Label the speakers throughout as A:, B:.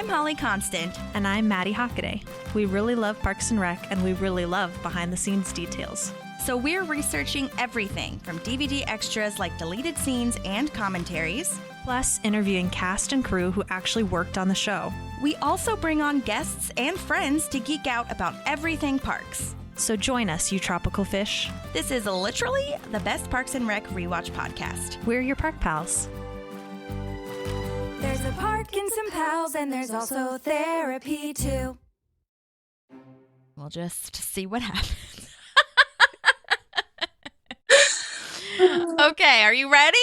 A: I'm Holly Constant.
B: And I'm Maddie Hockaday. We really love Parks and Rec, and we really love behind-the-scenes details.
A: So we're researching everything from DVD extras like deleted scenes and commentaries,
B: plus interviewing cast and crew who actually worked on the show.
A: We also bring on guests and friends to geek out about everything parks.
B: So join us, you tropical fish.
A: This is literally the best Parks and Rec rewatch podcast.
B: We're your park pals.
C: There's a park and some pals, and there's also therapy too.
A: We'll just see what happens. Okay, are you ready?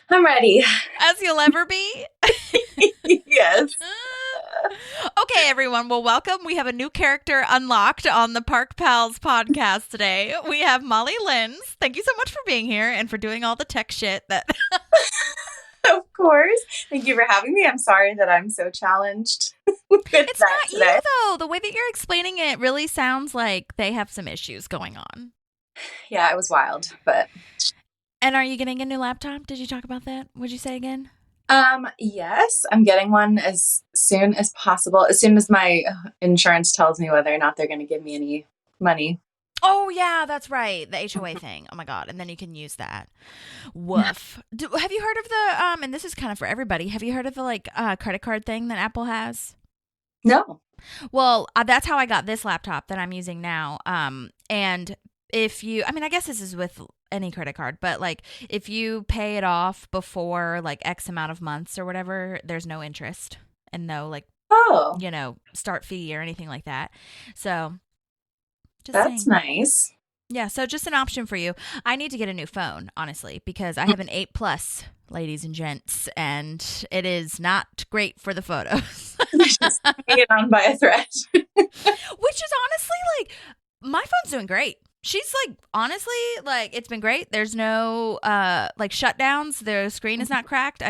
D: I'm ready.
A: As you'll ever be?
D: Yes.
A: Okay, everyone. Well, welcome. We have a new character unlocked on the Park Pals podcast today. We have Molly Lenz. Thank you so much for being here and for doing all the tech shit that...
D: Of course. Thank you for having me. I'm sorry that I'm so challenged with
A: It's
D: that
A: not
D: today.
A: you, though. The way that you're explaining it really sounds like they have some issues going on.
D: Yeah, it was wild, but...
A: And are you getting a new laptop? Did you talk about that? What'd you say again?
D: Yes, I'm getting one as soon as possible. As soon as my insurance tells me whether or not they're going to give me any money.
A: Oh, yeah, that's right. The HOA thing. Oh, my God. And then you can use that. Woof. Have you heard of the, and this is kind of for everybody, have you heard of the, credit card thing that Apple has?
D: No.
A: Well, that's how I got this laptop that I'm using now. And if you, I guess this is with any credit card, but, if you pay it off before, X amount of months or whatever, there's no interest and no, start fee or anything like that. So...
D: That's nice.
A: Yeah, so just an option for you. I need to get a new phone, honestly, because I have an 8 Plus, ladies and gents, and it is not great for the photos.
D: Just hanging on by a thread.
A: Which is honestly, my phone's doing great. She's honestly, it's been great. There's no, shutdowns. The screen is not cracked.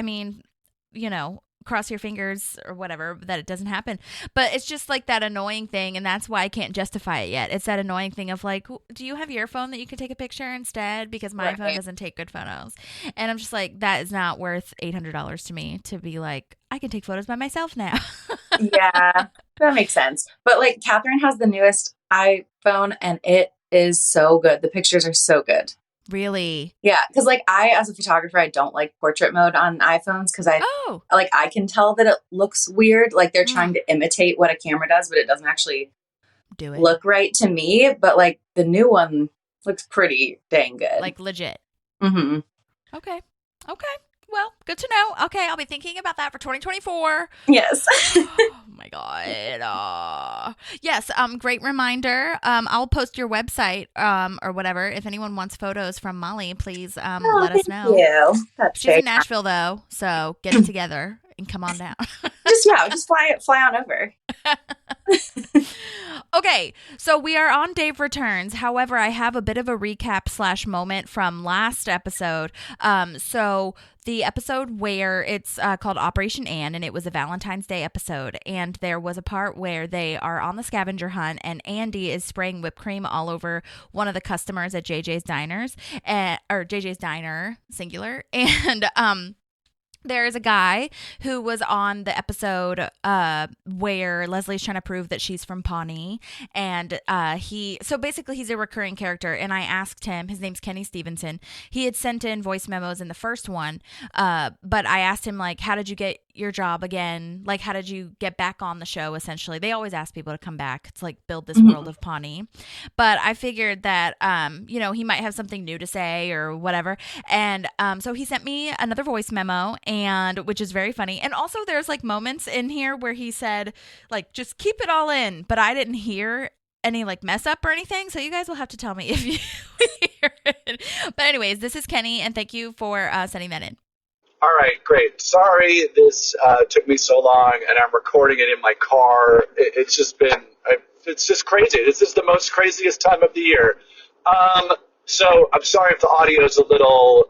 A: Cross your fingers or whatever that it doesn't happen. But it's just that annoying thing, and that's why I can't justify it yet. It's that annoying thing of do you have your phone that you can take a picture instead? Because my phone doesn't take good photos. And I'm just that is not worth $800 to me to be I can take photos by myself now. Yeah,
D: that makes sense. But Catherine has the newest iPhone, and it is so good. The pictures are so good.
A: Really?
D: Yeah, because I, as a photographer, I don't like portrait mode on iPhones because I can tell that it looks weird. They're trying to imitate what a camera does, but it doesn't actually look right to me. But the new one looks pretty dang good.
A: Legit.
D: Mm-hmm.
A: Okay. Well, good to know. Okay, I'll be thinking about that for 2024.
D: Yes.
A: Oh my God. Yes. Great reminder. I'll post your website or whatever. If anyone wants photos from Molly, please let us know.
D: Thank you.
A: She's in Nashville though, so get it together and come on down.
D: just fly on over.
A: Okay, so we are on Dave Returns. However, I have a bit of a recap / moment from last episode. So the episode where it's called Operation Ann, and it was a Valentine's Day episode, and there was a part where they are on the scavenger hunt, and Andy is spraying whipped cream all over one of the customers at JJ's Diners, or JJ's Diner, singular, and there is a guy who was on the episode where Leslie's trying to prove that she's from Pawnee, and so basically he's a recurring character, and I asked him, his name's Kenny Stevenson, he had sent in voice memos in the first one, but I asked him, how did you get your job again? How did you get back on the show, essentially? They always ask people to come back to, build this world of Pawnee, but I figured that, he might have something new to say or whatever, and so he sent me another voice memo, and which is very funny. And also there's moments in here where he said just keep it all in, but I didn't hear any mess up or anything. So you guys will have to tell me if you hear it. But anyways, this is Kenny, and thank you for sending that in.
E: All right, great. Sorry this took me so long, and I'm recording it in my car. It's just crazy. This is the most craziest time of the year. So I'm sorry if the audio is a little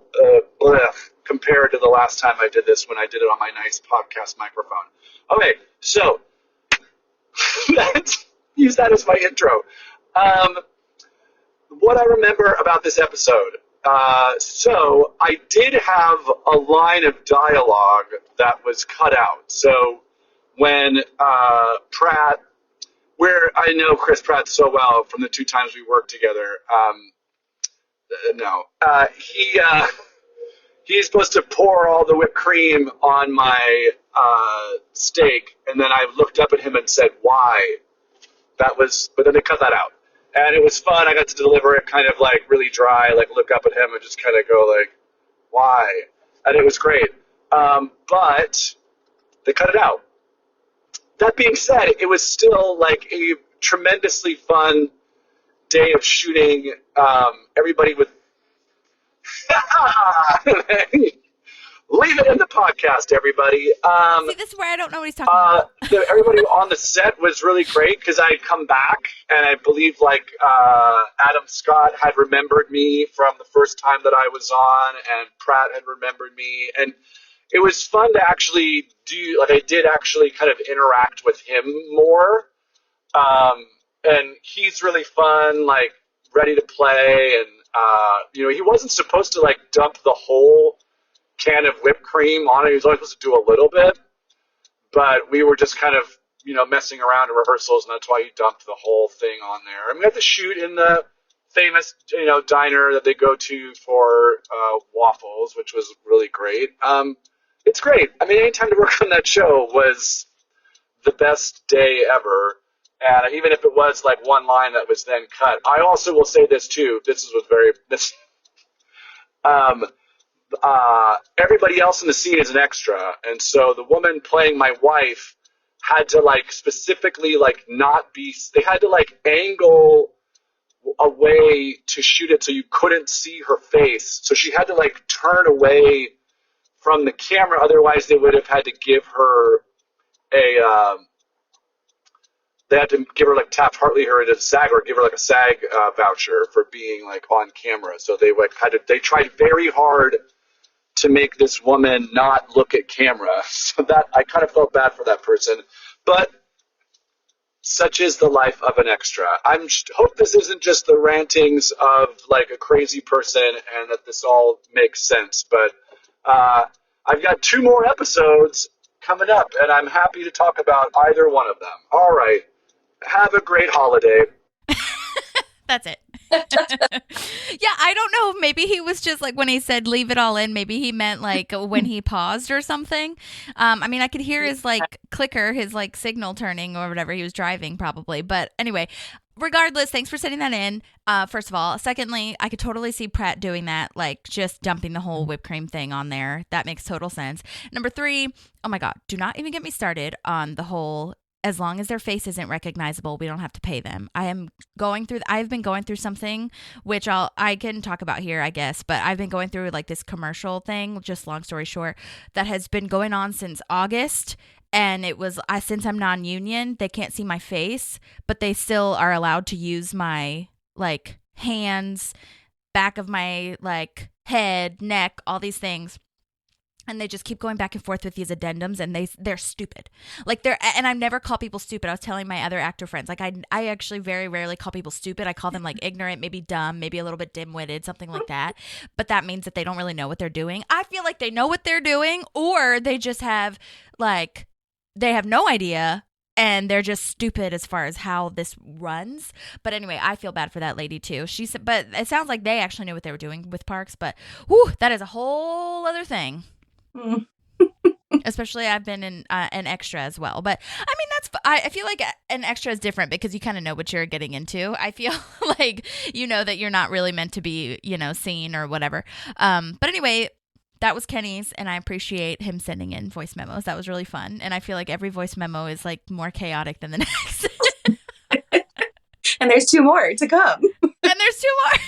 E: compared to the last time I did this when I did it on my nice podcast microphone. Okay, so use that as my intro. What I remember about this episode. So I did have a line of dialogue that was cut out. So when Pratt, where I know Chris Pratt so well from the 2 times we worked together. He's supposed to pour all the whipped cream on my steak, and then I looked up at him and said, "Why?" But then they cut that out, and it was fun. I got to deliver it kind of like really dry, like look up at him and just kind of go like, "Why?" And it was great, but they cut it out. That being said, it was still like a tremendously fun day of shooting. Everybody with leave it in the podcast, everybody.
A: See, this is where I don't know what he's talking about.
E: Everybody on the set was really great because I had come back, and I believe Adam Scott had remembered me from the first time that I was on, and Pratt had remembered me, and it was fun to actually I did actually kind of interact with him more, and he's really fun, like ready to play, and he wasn't supposed to dump the whole can of whipped cream on it. He was only supposed to do a little bit, but we were just kind of messing around in rehearsals, and that's why he dumped the whole thing on there. And we had to shoot in the famous diner that they go to for waffles, which was really great. It's great. I mean, any time to work on that show was the best day ever. And even if it was one line that was then cut, I also will say this too. Everybody else in the scene is an extra, and so the woman playing my wife had to specifically not be. They had to angle away to shoot it so you couldn't see her face. So she had to turn away from the camera. Otherwise, they would have had to give her a. They had to give her Taft Hartley her a SAG, or give her a SAG voucher for being on camera. So they they tried very hard to make this woman not look at camera. So that I kind of felt bad for that person, but such is the life of an extra. I hope this isn't just the rantings of a crazy person, and that this all makes sense. But I've got 2 more episodes coming up, and I'm happy to talk about either one of them. All right. Have a great holiday.
A: That's it. Yeah, I don't know. Maybe he was just when he said leave it all in, maybe he meant when he paused or something. I mean, I could hear his clicker, his signal turning or whatever. He was driving probably. But anyway, regardless, thanks for sending that in. First of all. Secondly, I could totally see Pratt doing that, just dumping the whole whipped cream thing on there. That makes total sense. Number 3, oh my God, do not even get me started on the whole as long as their face isn't recognizable, we don't have to pay them. I've been going through something, which I can talk about here, I guess, but I've been going through this commercial thing, just long story short, that has been going on since August. And it was, since I'm non-union, they can't see my face, but they still are allowed to use my hands, back of my head, neck, all these things. And they just keep going back and forth with these addendums, and they're stupid. And I've never called people stupid. I was telling my other actor friends, I actually very rarely call people stupid. I call them ignorant, maybe dumb, maybe a little bit dim-witted, something like that. But that means that they don't really know what they're doing. I feel like they know what they're doing, or they just have they have no idea, and they're just stupid as far as how this runs. But anyway, I feel bad for that lady too. She said, but it sounds like they actually knew what they were doing with parks. But whew, that is a whole other thing. Especially I've been in an extra as well, but I mean I feel like an extra is different because you kind of know what you're getting into. I feel like that you're not really meant to be seen or whatever. But anyway, that was Kenny's, and I appreciate him sending in voice memos. That was really fun, and I feel like every voice memo is more chaotic than the next.
D: And there's 2 more to come.
A: And there's 2 more.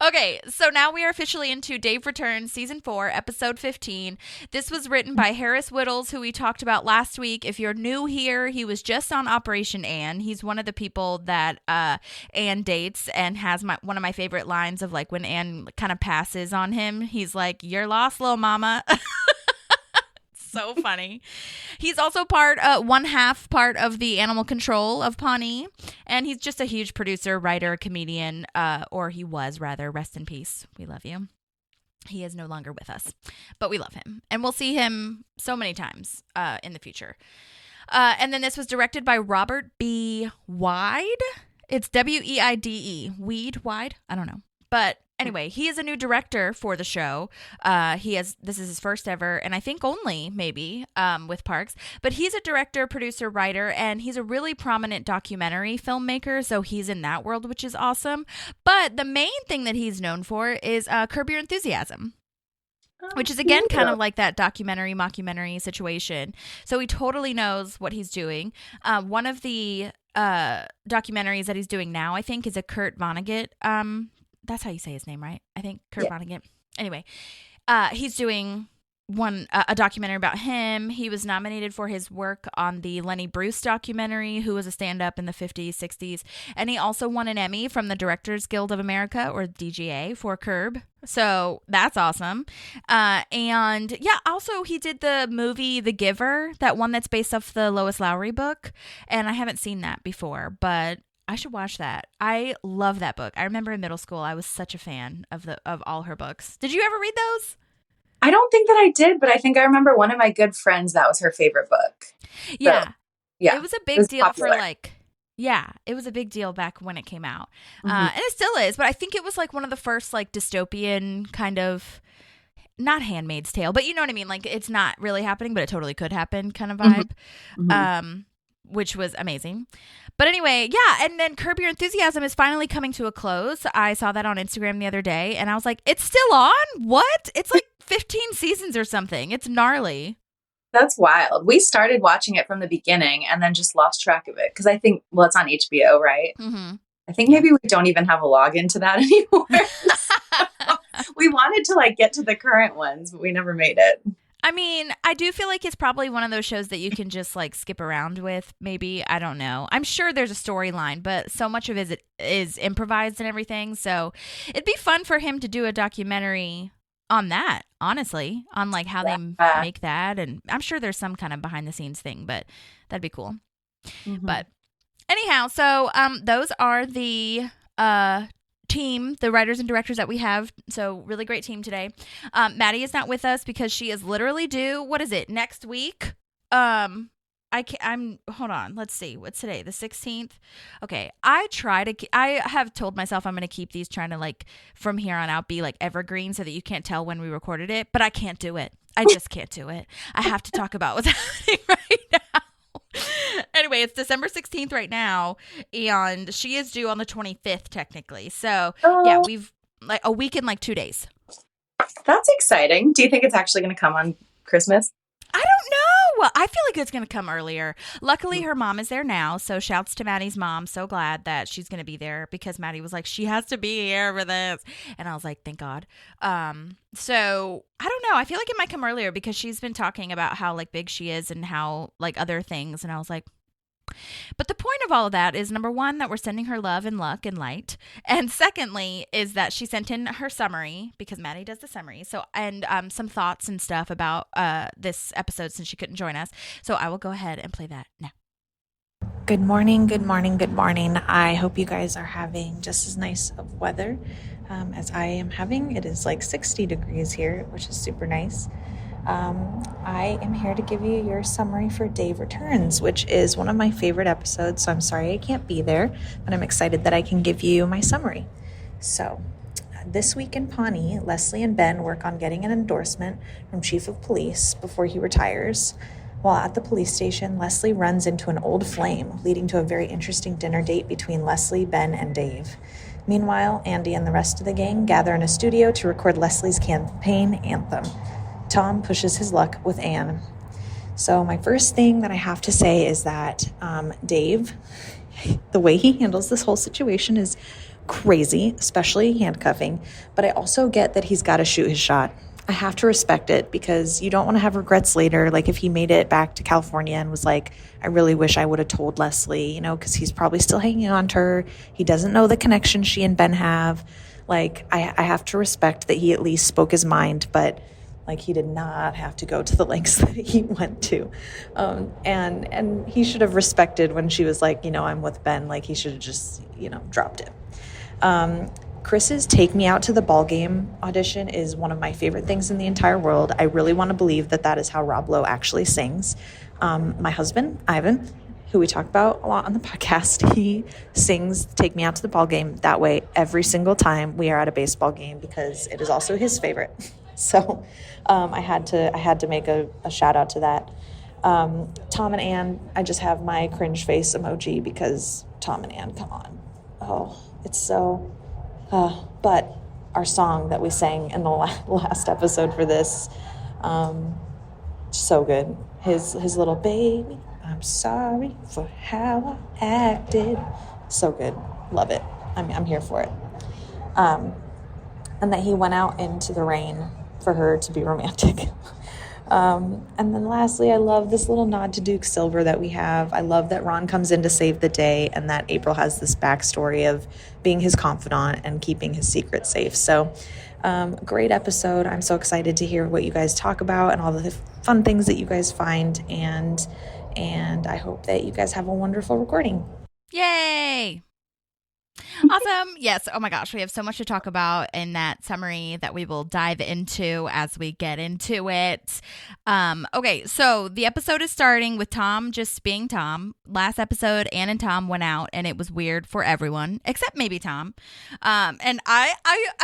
A: Okay, so now we are officially into Dave Returns, Season 4, Episode 15. This was written by Harris Whittles, who we talked about last week. If you're new here, he was just on Operation Ann. He's one of the people that Ann dates, and has one of my favorite lines of when Ann kind of passes on him. He's like, "You're lost, little mama." So funny. He's also one half part of the animal control of Pawnee, and he's just a huge producer, writer, comedian, or he was rather. Rest in peace. We love you. He is no longer with us, but we love him, and we'll see him so many times in the future. And then this was directed by Robert B. Wide. It's Weide. Wide? I don't know. But anyway, he is a new director for the show. This is his first ever, and I think only maybe with Parks. But he's a director, producer, writer, and he's a really prominent documentary filmmaker. So he's in that world, which is awesome. But the main thing that he's known for is Curb Your Enthusiasm. Which is, again, kind of like that documentary, mockumentary situation. So he totally knows what he's doing. One of the documentaries that he's doing now, I think, is a Kurt Vonnegut. That's how you say his name, right? I think Kurt Vonnegut. Anyway, he's doing a documentary about him. He was nominated for his work on the Lenny Bruce documentary, who was a stand-up in the 50s, 60s. And he also won an Emmy from the Directors Guild of America, or DGA, for Curb. So that's awesome. And yeah, also he did the movie The Giver, that one that's based off the Lois Lowry book. And I haven't seen that before, but I should watch that. I love that book. I remember in middle school, I was such a fan of all her books. Did you ever read those?
D: I don't think that I did, but I think I remember one of my good friends, that was her favorite book.
A: Yeah.
D: So, yeah.
A: It was a big deal popular. It was a big deal back when it came out. And it still is, but I think it was like one of the first like dystopian kind of, not Handmaid's Tale, but you know what I mean? Like it's not really happening, but it totally could happen kind of vibe, which was amazing. But anyway, yeah, and then Curb Your Enthusiasm is finally coming to a close. I saw that on Instagram the other day, and I was like, it's still on? What? It's like 15 seasons or something. It's gnarly.
D: That's wild. We started watching it from the beginning and then just lost track of it because I think, well, it's on HBO, right? Mm-hmm. I think maybe we don't even have a login to that anymore. We wanted to like get to the current ones, but we never made it.
A: I mean, I do feel like it's probably one of those shows that you can just like skip around with. Maybe, I don't know. I'm sure there's a storyline, but so much of it is improvised and everything. So it'd be fun for him to do a documentary on that, honestly, on like how they make that. And I'm sure there's some kind of behind the scenes thing, but that'd be cool. But anyhow, so those are the team, the writers and directors that we have. So really great team today. Maddie is not with us because she is literally due, what is it, next week? Hold on, let's see, what's today, the 16th? Okay, I have told myself I'm going to keep these, trying to like from here on out be like evergreen so that you can't tell when we recorded it, but I can't do it. I just can't do it. I have to talk about what's happening right now. Anyway, it's December 16th right now, and she is due on the 25th technically. So yeah, we've like a week in like 2 days.
D: That's exciting. Do you think it's actually going to come on Christmas?
A: I don't know. I feel like it's going to come earlier. Luckily, her mom is there now. So shouts to Maddie's mom. So glad that she's going to be there because Maddie was like, she has to be here for this. And I was like, thank God. So I don't know. I feel like it might come earlier because she's been talking about how like big she is and how like other things. And I was like, but the point of all of that is, number one, that we're sending her love and luck and light. And secondly, is that she sent in her summary because Maddie does the summary. So, and some thoughts and stuff about this episode since she couldn't join us. So I will go ahead and play that now.
B: Good morning, good morning, good morning. I hope you guys are having just as nice of weather as I am having. It is like 60 degrees here, which is super nice. I am here to give you your summary for Dave Returns, which is one of my favorite episodes, so I'm sorry I can't be there, but I'm excited that I can give you my summary. So, this week in Pawnee, Leslie and Ben work on getting an endorsement from Chief of Police before he retires. While at the police station, Leslie runs into an old flame, leading to a very interesting dinner date between Leslie, Ben, and Dave. Meanwhile, Andy and the rest of the gang gather in a studio to record Leslie's campaign anthem. Tom pushes his luck with Anne. So my first thing that I have to say is that Dave, the way he handles this whole situation is crazy, especially handcuffing. But I also get that he's got to shoot his shot. I have to respect it because you don't want to have regrets later. Like if he made it back to California and was like, I really wish I would have told Leslie, because he's probably still hanging on to her. He doesn't know the connection she and Ben have. Like I have to respect that he at least spoke his mind, but like he did not have to go to the lengths that he went to. And he should have respected when she was like, I'm with Ben, like he should have just, dropped it. Chris's Take Me Out to the Ball Game audition is one of my favorite things in the entire world. I really want to believe that that is how Rob Lowe actually sings. My husband, Ivan, who we talk about a lot on the podcast, he sings Take Me Out to the Ball Game that way every single time we are at a baseball game because it is also his favorite. So I had to make a shout out to that. Tom and Ann, I just have my cringe face emoji because Tom and Ann, come on. Oh, it's so... but our song that we sang in the last episode for this, so good. His little baby, I'm sorry for how I acted. So good. Love it. I'm here for it. And that he went out into the rain for her to be romantic. And then lastly, I love this little nod to Duke Silver that we have. I love that Ron comes in to save the day and that April has this backstory of being his confidant and keeping his secret safe. So great episode. I'm so excited to hear what you guys talk about and all the fun things that you guys find. And I hope that you guys have a wonderful recording.
A: Yay! Awesome. Yes. Oh my gosh. We have so much to talk about in that summary that we will dive into as we get into it. Okay. So the episode is starting with Tom just being Tom. Last episode, Ann and Tom went out and it was weird for everyone except maybe Tom. And I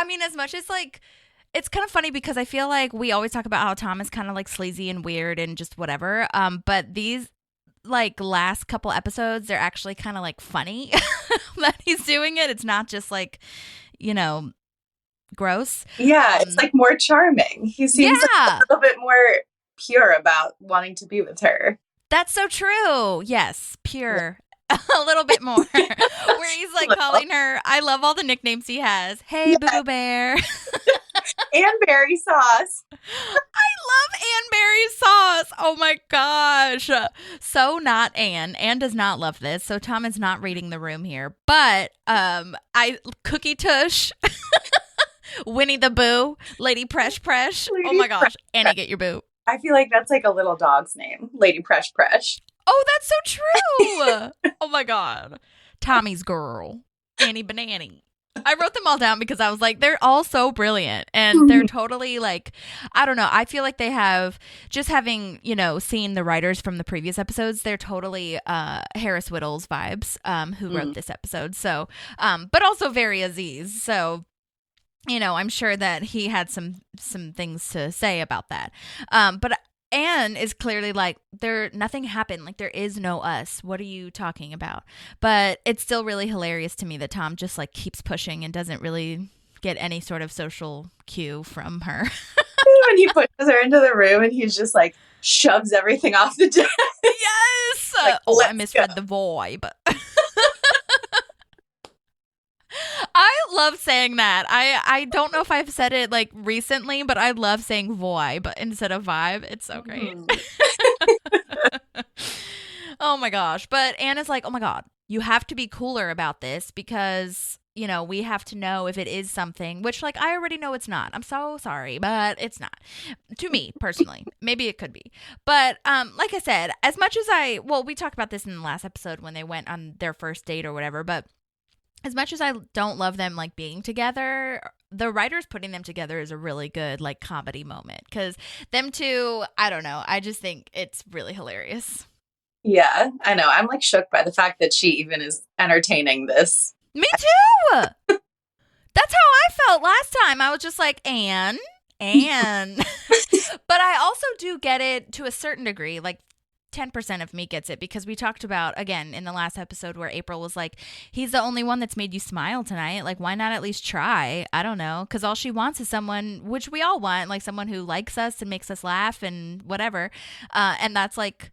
A: mean, as much as like, it's kind of funny because I feel like we always talk about how Tom is kind of like sleazy and weird and just whatever. But these like last couple episodes, they're actually kind of like funny that he's doing it. It's not just like, you know, gross.
D: Yeah, it's like more charming. He seems like a little bit more pure about wanting to be with her.
A: That's so true. Yes, pure. Yeah. A little bit more. Where he's like calling her, I love all the nicknames he has. Hey, Boo Bear.
D: And berry sauce.
A: I love Ann Berry sauce. Oh my gosh. So not Ann. Ann does not love this. So Tom is not reading the room here. But Cookie Tush, Winnie the Boo, Lady Presh Presh. Oh my gosh. Annie, get your boo.
D: I feel like that's like a little dog's name. Lady Presh Presh.
A: Oh, that's so true. Oh my God. Tommy's girl. Annie Banani. I wrote them all down because I was like, they're all so brilliant and they're totally like, I don't know. I feel like they have just having, you know, seen the writers from the previous episodes, they're totally Harris Whittles vibes who wrote this episode. So, but also very Aziz. So, you know, I'm sure that he had some things to say about that. But Anne is clearly like, nothing happened. Like, there is no us. What are you talking about? But it's still really hilarious to me that Tom just like keeps pushing and doesn't really get any sort of social cue from her.
D: When he pushes her into the room and he's just like shoves everything off the desk.
A: Yes.
D: Like,
A: I misread the vibe. I love saying that. I don't know if I've said it like recently, but I love saying vibe instead of vibe. It's so great. Oh my gosh. But Anna's like, oh my God, you have to be cooler about this because, you know, we have to know if it is something, which like I already know it's not. I'm so sorry, but it's not. To me, personally. Maybe it could be. But like I said, as much as we talked about this in the last episode when they went on their first date or whatever, but as much as I don't love them like being together, the writers putting them together is a really good like comedy moment because them two, I don't know. I just think it's really hilarious.
D: Yeah, I know. I'm like shook by the fact that she even is entertaining this.
A: Me too. That's how I felt last time. I was just like, Anne. But I also do get it to a certain degree. Like 10% of me gets it because we talked about, again, in the last episode where April was like, he's the only one that's made you smile tonight. Like, why not at least try? I don't know. Because all she wants is someone, which we all want, like someone who likes us and makes us laugh and whatever. And that's like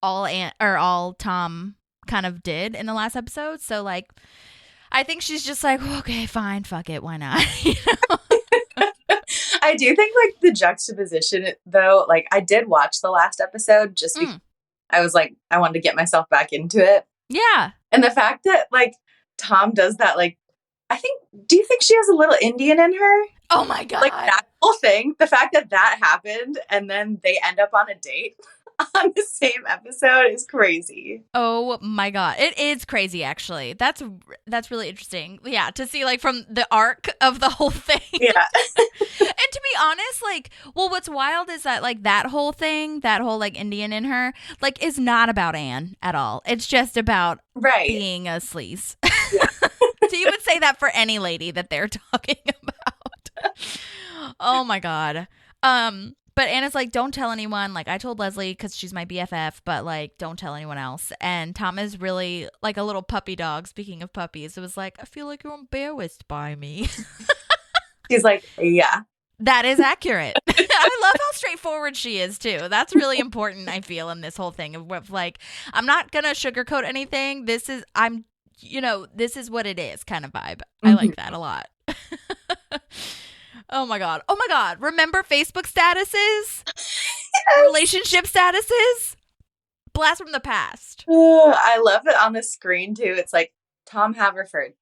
A: all Tom kind of did in the last episode. So like, I think she's just like, okay, fine, fuck it. Why not? You know?
D: I do think like the juxtaposition though, like I did watch the last episode just because I was like, I wanted to get myself back into it.
A: Yeah.
D: And the fact that like Tom does that, like, do you think she has a little Indian in her?
A: Oh my God.
D: Like that whole thing, the fact that happened and then they end up on a date. on the same episode is crazy.
A: Oh my God. It is crazy, actually. That's really interesting. Yeah, to see like from the arc of the whole thing.
D: Yeah.
A: And to be honest, like, well, what's wild is that like that whole thing, that whole like Indian in her, like is not about Anne at all. It's just about being a sleaze. Yeah. So you would say that for any lady that they're talking about. Oh my God. But Anna's like, don't tell anyone. Like, I told Leslie because she's my BFF, but like, don't tell anyone else. And Tom is really like a little puppy dog. Speaking of puppies, it was like, I feel like you're embarrassed by me.
D: He's like, yeah.
A: That is accurate. I love how straightforward she is, too. That's really important, I feel, in this whole thing of like, I'm not going to sugarcoat anything. This is what it is kind of vibe. I like that a lot. Oh my God. Oh my God. Remember Facebook statuses? Yes. Relationship statuses? Blast from the past.
D: I love it on the screen too. It's like Tom Haverford, ...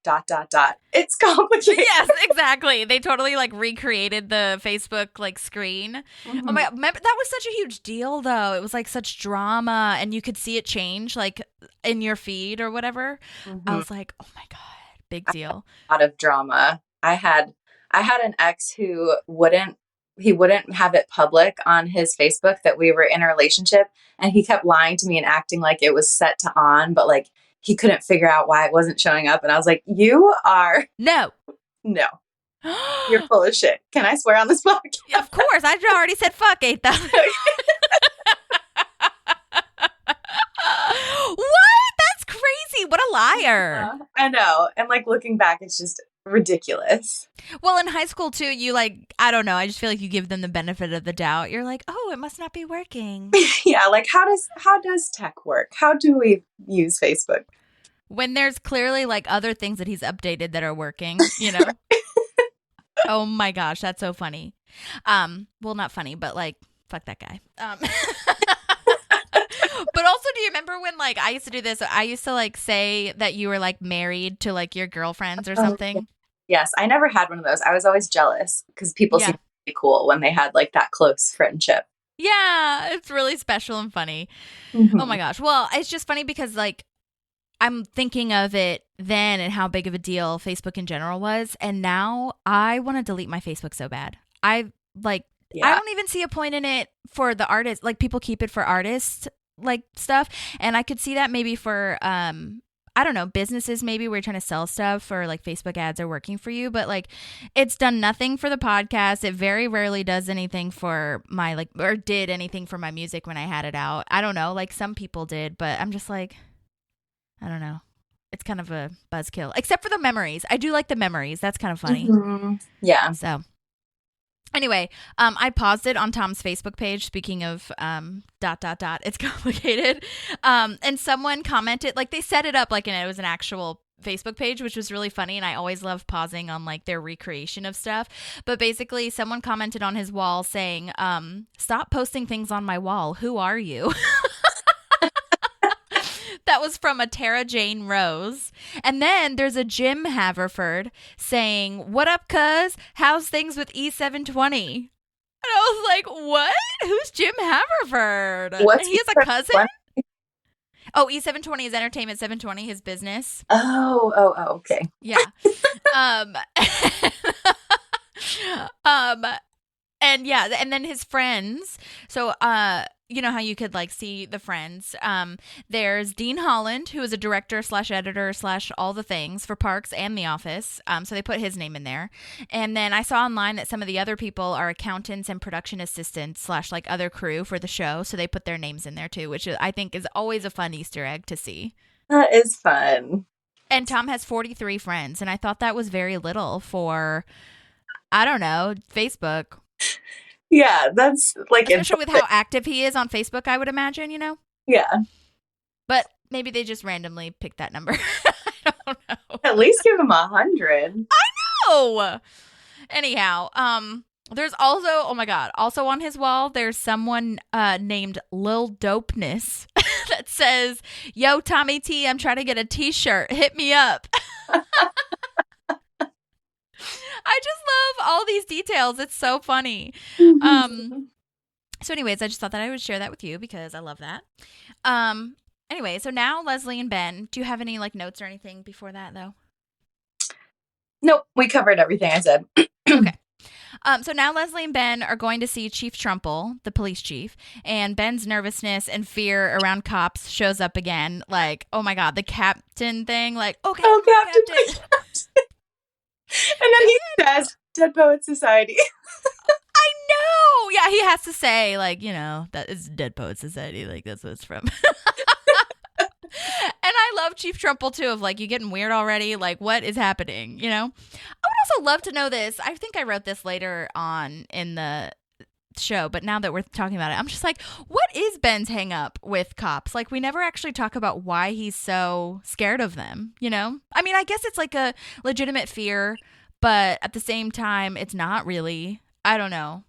D: It's complicated.
A: Yes, exactly. They totally like recreated the Facebook like screen. Mm-hmm. Oh my God. Remember, that was such a huge deal though. It was like such drama and you could see it change like in your feed or whatever. Mm-hmm. I was like, oh my God, big deal.
D: A lot of drama. I had an ex who wouldn't have it public on his Facebook that we were in a relationship, and he kept lying to me and acting like it was set to on, but like he couldn't figure out why it wasn't showing up. And I was like, you are
A: no,
D: you're full of shit. Can I swear on this podcast?
A: Yeah, of course. I already said fuck 8,000. What? That's crazy. What a liar.
D: I know. And like looking back, it's just ridiculous.
A: Well, in high school too, you like, I don't know, I just feel like you give them the benefit of the doubt. You're like, oh, it must not be working.
D: Yeah, like how does tech work? How do we use Facebook?
A: When there's clearly like other things that he's updated that are working, you know? Oh my gosh, that's so funny. Well, not funny, but like, fuck that guy. But also, do you remember when like I used to do this? I used to like say that you were like married to like your girlfriends or something.
D: Yes, I never had one of those. I was always jealous because people seemed really cool when they had like that close friendship.
A: Yeah, it's really special and funny. Mm-hmm. Oh my gosh. Well, it's just funny because like I'm thinking of it then and how big of a deal Facebook in general was. And now I want to delete my Facebook so bad. I don't even see a point in it for the artists. Like people keep it for artists like stuff. And I could see that maybe for, I don't know, businesses maybe where you're trying to sell stuff or like Facebook ads are working for you. But like it's done nothing for the podcast. It very rarely does anything for my like, or did anything for my music when I had it out. I don't know, like some people did, but I'm just like, I don't know. It's kind of a buzzkill, except for the memories. I do like the memories. That's kind of funny.
D: Mm-hmm. Yeah.
A: So anyway, I paused it on Tom's Facebook page. Speaking of ... It's complicated. And someone commented, like they set it up like it was an actual Facebook page, which was really funny. And I always love pausing on like their recreation of stuff. But basically someone commented on his wall saying, stop posting things on my wall. Who are you? That was from a Tara Jane Rose. And then there's a Jim Haverford saying, what up, cuz? How's things with E720? And I was like, what? Who's Jim Haverford?
D: What's
A: he has a cousin? Oh, E720 is Entertainment 720, his business.
D: Oh, okay.
A: Yeah. And yeah, and then his friends. So, you know how you could like see the friends. There's Dean Holland, who is a director / editor / all the things for Parks and The Office. So they put his name in there. And then I saw online that some of the other people are accountants and production assistants / like other crew for the show. So they put their names in there too, which I think is always a fun Easter egg to see.
D: That is fun.
A: And Tom has 43 friends. And I thought that was very little for, I don't know, Facebook.
D: Yeah, that's like
A: especially with how active he is on Facebook, I would imagine, you know?
D: Yeah.
A: But maybe they just randomly picked that number. I don't know.
D: At least give him 100.
A: I know. Anyhow, there's also, oh my God, also on his wall, there's someone named Lil Dopeness that says, yo, Tommy T, I'm trying to get a t-shirt. Hit me up. I just love all these details. It's so funny. So anyways, I just thought that I would share that with you because I love that. Anyway, so now Leslie and Ben, do you have any like notes or anything before that though?
D: Nope, we covered everything I said.
A: Okay. So now Leslie and Ben are going to see Chief Trumple, the police chief, and Ben's nervousness and fear around cops shows up again. Like, oh my God, the captain thing. Like, okay, Captain.
D: And then he says, Dead Poet Society.
A: I know. Yeah, he has to say, like, you know, that is Dead Poet Society. Like, that's what it's from. And I love Chief Trumple, too, of, like, you getting weird already? Like, what is happening, you know? I would also love to know this. I think I wrote this later on in the show, but now that we're talking about it, I'm just like, what is Ben's hang up with cops? Like, we never actually talk about why he's so scared of them, you know? I mean, I guess it's like a legitimate fear, but at the same time, it's not really. I don't know.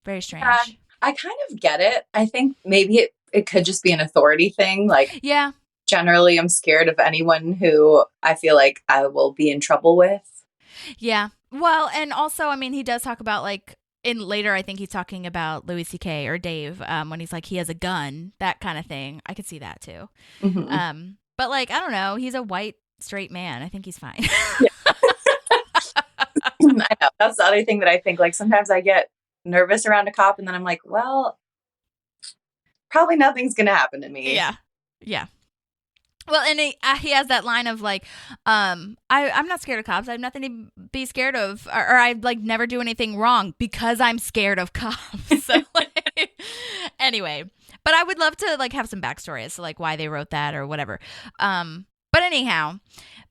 A: Very strange.
D: I kind of get it. I think maybe it could just be an authority thing. Like,
A: yeah.
D: Generally, I'm scared of anyone who I feel like I will be in trouble with.
A: Yeah. Well, and also, I mean, he does talk about, like, later, I think he's talking about Louis C.K. or Dave when he's like, he has a gun, that kind of thing. I could see that, too. Mm-hmm. But, like, I don't know. He's a white, straight man. I think he's fine.
D: I know. That's the other thing that I think, like, sometimes I get nervous around a cop, and then I'm like, well, probably nothing's going to happen to me.
A: Yeah. Yeah. Well, and he has that line of like, I'm not scared of cops. I have nothing to be scared of, or I like never do anything wrong because I'm scared of cops. So like, anyway, but I would love to like have some backstory as to like why they wrote that or whatever. But anyhow,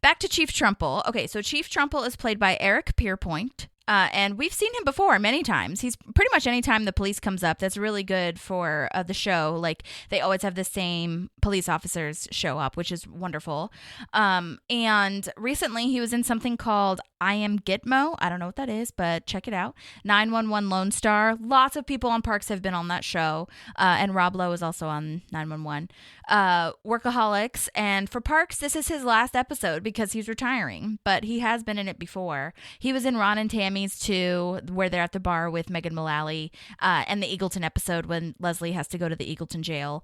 A: back to Chief Trumple. Okay, so Chief Trumple is played by Eric Pierpoint. And we've seen him before many times. He's pretty much any time the police comes up, that's really good for the show. Like they always have the same police officers show up, which is wonderful. And recently he was in something called I Am Gitmo. I don't know what that is, but check it out. 911 Lone Star. Lots of people on Parks have been on that show. And Rob Lowe is also on 911. Workaholics. And for Parks, this is his last episode because he's retiring, but he has been in it before. He was in Ron and Tammy's too, where they're at the bar with Megan Mullally, and the Eagleton episode when Leslie has to go to the Eagleton jail.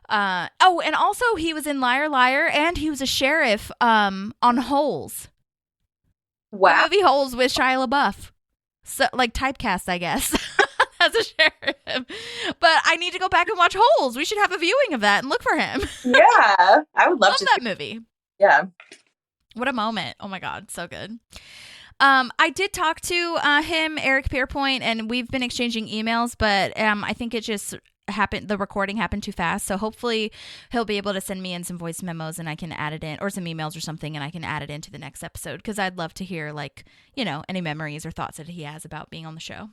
A: And also he was in Liar Liar, and he was a sheriff on Holes.
D: Wow.
A: The movie Holes with Shia LaBeouf. So, like typecast, I guess, as a sheriff. But I need to go back and watch Holes. We should have a viewing of that and look for him.
D: Yeah, I would love to.
A: That movie.
D: Yeah.
A: What a moment. Oh my God, so good. I did talk to him, Eric Pierpoint, and we've been exchanging emails, but I think it just happened. The recording happened too fast. So hopefully he'll be able to send me in some voice memos and I can add it in, or some emails or something, and I can add it into the next episode because I'd love to hear, like, you know, any memories or thoughts that he has about being on the show.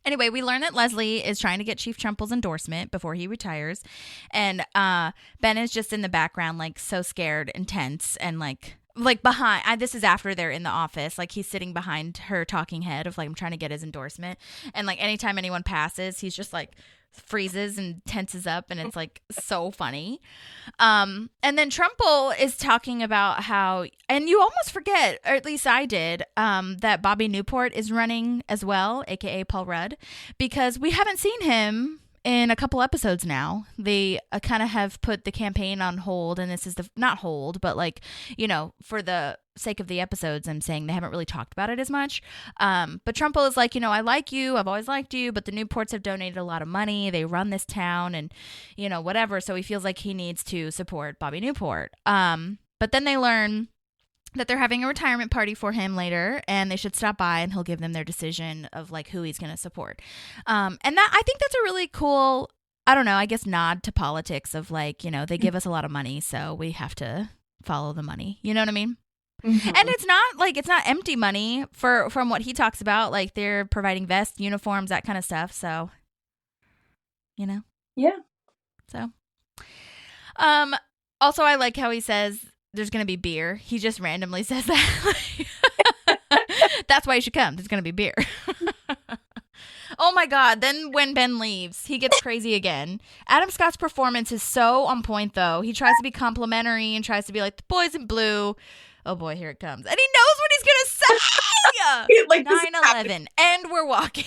A: Anyway, we learn that Leslie is trying to get Chief Trumple's endorsement before he retires. And Ben is just in the background, like, so scared and tense and, like behind. This is after they're in the office. Like, he's sitting behind her talking head of, like, I'm trying to get his endorsement. And, like, anytime anyone passes, he's just, like, freezes and tenses up. And it's, like, so funny. And then Trumple is talking about how, and you almost forget, or at least I did, that Bobby Newport is running as well, a.k.a. Paul Rudd, because we haven't seen him in a couple episodes now. They kind of have put the campaign on hold, and this is not hold, but, like, you know, for the sake of the episodes, I'm saying they haven't really talked about it as much. But Trumple is like, you know, I like you, I've always liked you, but the Newports have donated a lot of money, they run this town, and, you know, whatever, so he feels like he needs to support Bobby Newport. But then they learn that they're having a retirement party for him later, and they should stop by and he'll give them their decision of, like, who he's going to support. And that, I think that's a really cool, I don't know, I guess nod to politics of, like, you know, they give us a lot of money, so we have to follow the money. You know what I mean? Mm-hmm. And it's not like, it's not empty money from what he talks about. Like, they're providing vests, uniforms, that kind of stuff. So, you know?
D: Yeah.
A: So, also, I like how he says there's going to be beer. He just randomly says that. That's why you should come. There's going to be beer. Oh my God. Then when Ben leaves, he gets crazy again. Adam Scott's performance is so on point, though. He tries to be complimentary and tries to be like, the boys in blue. Oh boy, here it comes. And he knows what he's going to say. Like 9/11. And we're walking.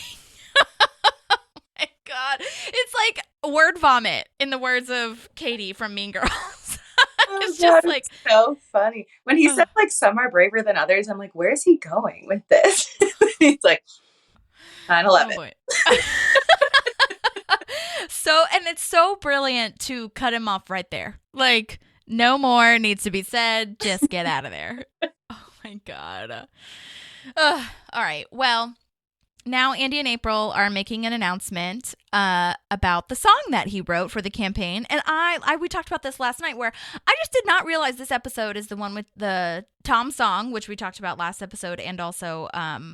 A: my God. It's like word vomit, in the words of Katie from Mean Girls. It's just like
D: so funny. When he said like some are braver than others, I'm like, where's he going with this? He's like 9/11.
A: Oh, so, and it's so brilliant to cut him off right there. Like, no more needs to be said. Just get out of there. Oh my God. All right. Well, now Andy and April are making an announcement about the song that he wrote for the campaign. And we talked about this last night, where I just did not realize this episode is the one with the Tom song, which we talked about last episode. And also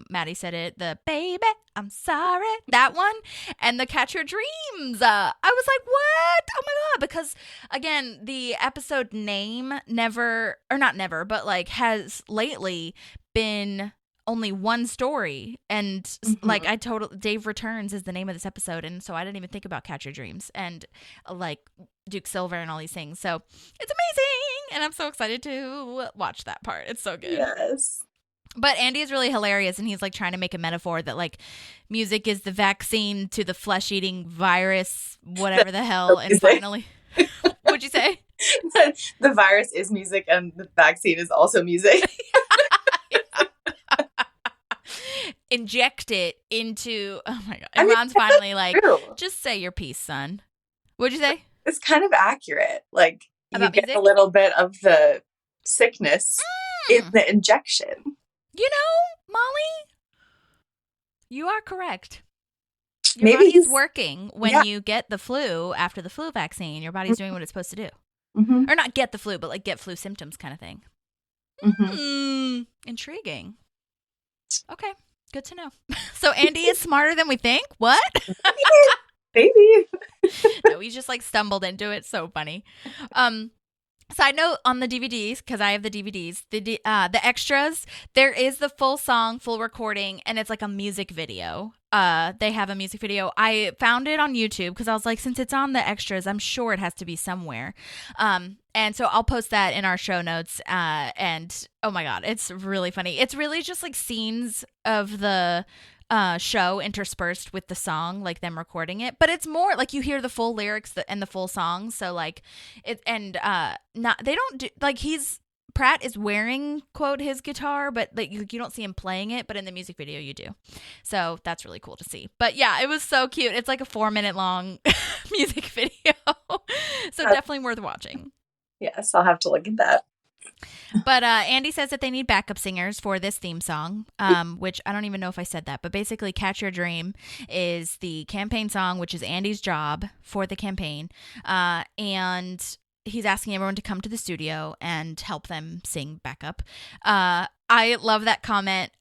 A: Maddie said it, the Baby, I'm Sorry, that one. And the Catch Your Dreams. I was like, what? Oh my God. Because again, the episode name has lately been only one story, and like Dave Returns is the name of this episode, and so I didn't even think about Catch Your Dreams and like Duke Silver and all these things. So it's amazing, and I'm so excited to watch that part. It's so good.
D: Yes.
A: But Andy is really hilarious, and he's like trying to make a metaphor that like music is the vaccine to the flesh-eating virus, whatever the hell. And finally, what'd you say?
D: The virus is music, and the vaccine is also music.
A: Inject it into, oh my God. And Ron's finally like, just say your piece, son. What'd you say?
D: It's kind of accurate. Like,
A: about
D: you get
A: music?
D: a little bit of the sickness in the injection.
A: You know, Molly, you are correct. Your
D: Maybe
A: body's working when you get the flu after the flu vaccine. Your body's doing what it's supposed to do.
D: Mm-hmm.
A: Or not get the flu, but like get flu symptoms kind of thing. Intriguing. Okay. Good to know. So Andy is smarter than we think? What?
D: Maybe.
A: No, he just like stumbled into it. So funny. Side note on the DVDs, because I have the DVDs, the extras, there is the full song, full recording, and it's like a music video. They have a music video. I found it on YouTube because I was like, since it's on the extras, I'm sure it has to be somewhere. And so I'll post that in our show notes. And oh my God, it's really funny. It's really just like scenes of the show interspersed with the song, like them recording it, but it's more like you hear the full lyrics and the full song. So like it, and they don't do like Pratt is wearing quote his guitar, but like you don't see him playing it, but in the music video you do. So that's really cool to see. But yeah, it was so cute. It's like a 4-minute long music video. So definitely worth watching.
D: Yes, I'll have to look at that.
A: But Andy says that they need backup singers for this theme song, which I don't even know if I said that. But basically, Catch Your Dream is the campaign song, which is Andy's job for the campaign. And he's asking everyone to come to the studio and help them sing backup. I love that comment,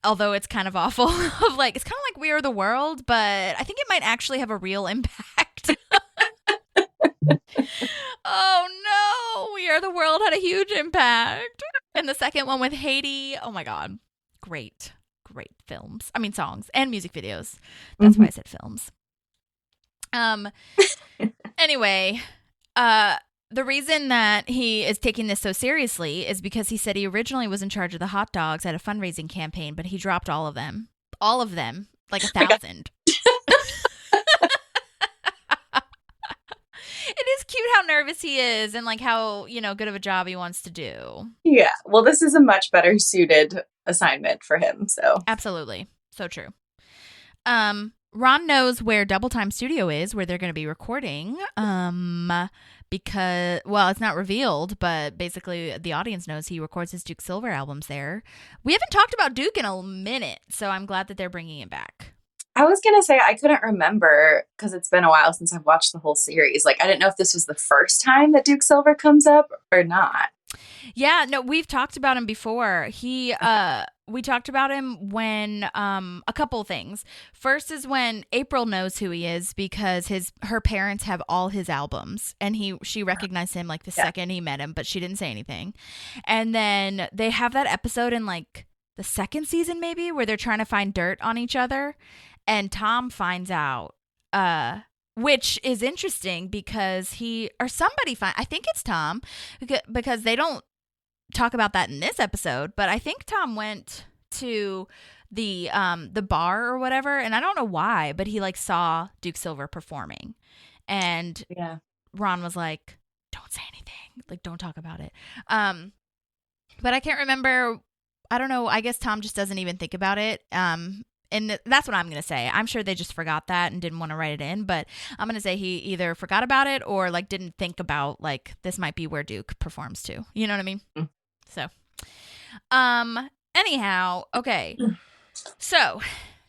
A: although it's kind of awful. Of like, it's kind of like We Are the World, but I think it might actually have a real impact. Oh no, We Are the World had a huge impact. And the second one with Haiti, oh my God, great films. I mean songs and music videos. That's why I said films. Anyway, the reason that he is taking this so seriously is because he said he originally was in charge of the hot dogs at a fundraising campaign, but he dropped all of them, like 1,000. It is cute how nervous he is and like how, good of a job he wants to do.
D: Yeah. Well, this is a much better suited assignment for him. So
A: absolutely. So true. Ron knows where Double Time Studio is, where they're going to be recording. Because, well, it's not revealed, but basically the audience knows he records his Duke Silver albums there. We haven't talked about Duke in a minute, so I'm glad that they're bringing it back.
D: I was going to say, I couldn't remember because it's been a while since I've watched the whole series. Like, I didn't know if this was the first time that Duke Silver comes up or not.
A: Yeah, no, we've talked about him before. We talked about him when a couple things. First is when April knows who he is because her parents have all his albums, and she recognized him like the second he met him, but she didn't say anything. And then they have that episode in like the second season maybe where they're trying to find dirt on each other, and Tom finds out. Which is interesting because I think it's Tom, because they don't talk about that in this episode, but I think Tom went to the bar or whatever, and I don't know why, but he like saw Duke Silver performing, and Ron was like, "Don't say anything, like don't talk about it." But I can't remember. I don't know. I guess Tom just doesn't even think about it. And that's what I'm going to say. I'm sure they just forgot that and didn't want to write it in, but I'm going to say he either forgot about it or like didn't think about like this might be where Duke performs too. You know what I mean? Mm. So, anyhow, okay. So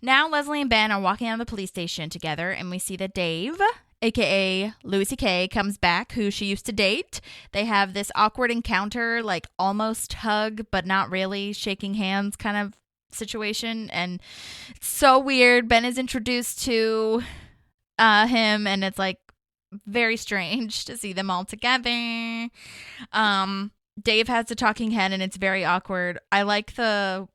A: now Leslie and Ben are walking out of the police station together, and we see that Dave, aka Louis C.K., comes back, who she used to date. They have this awkward encounter, like almost hug, but not really, shaking hands kind of situation, and it's so weird. Ben is introduced to him, and it's like very strange to see them all together. Dave has the talking head, and it's very awkward. I like the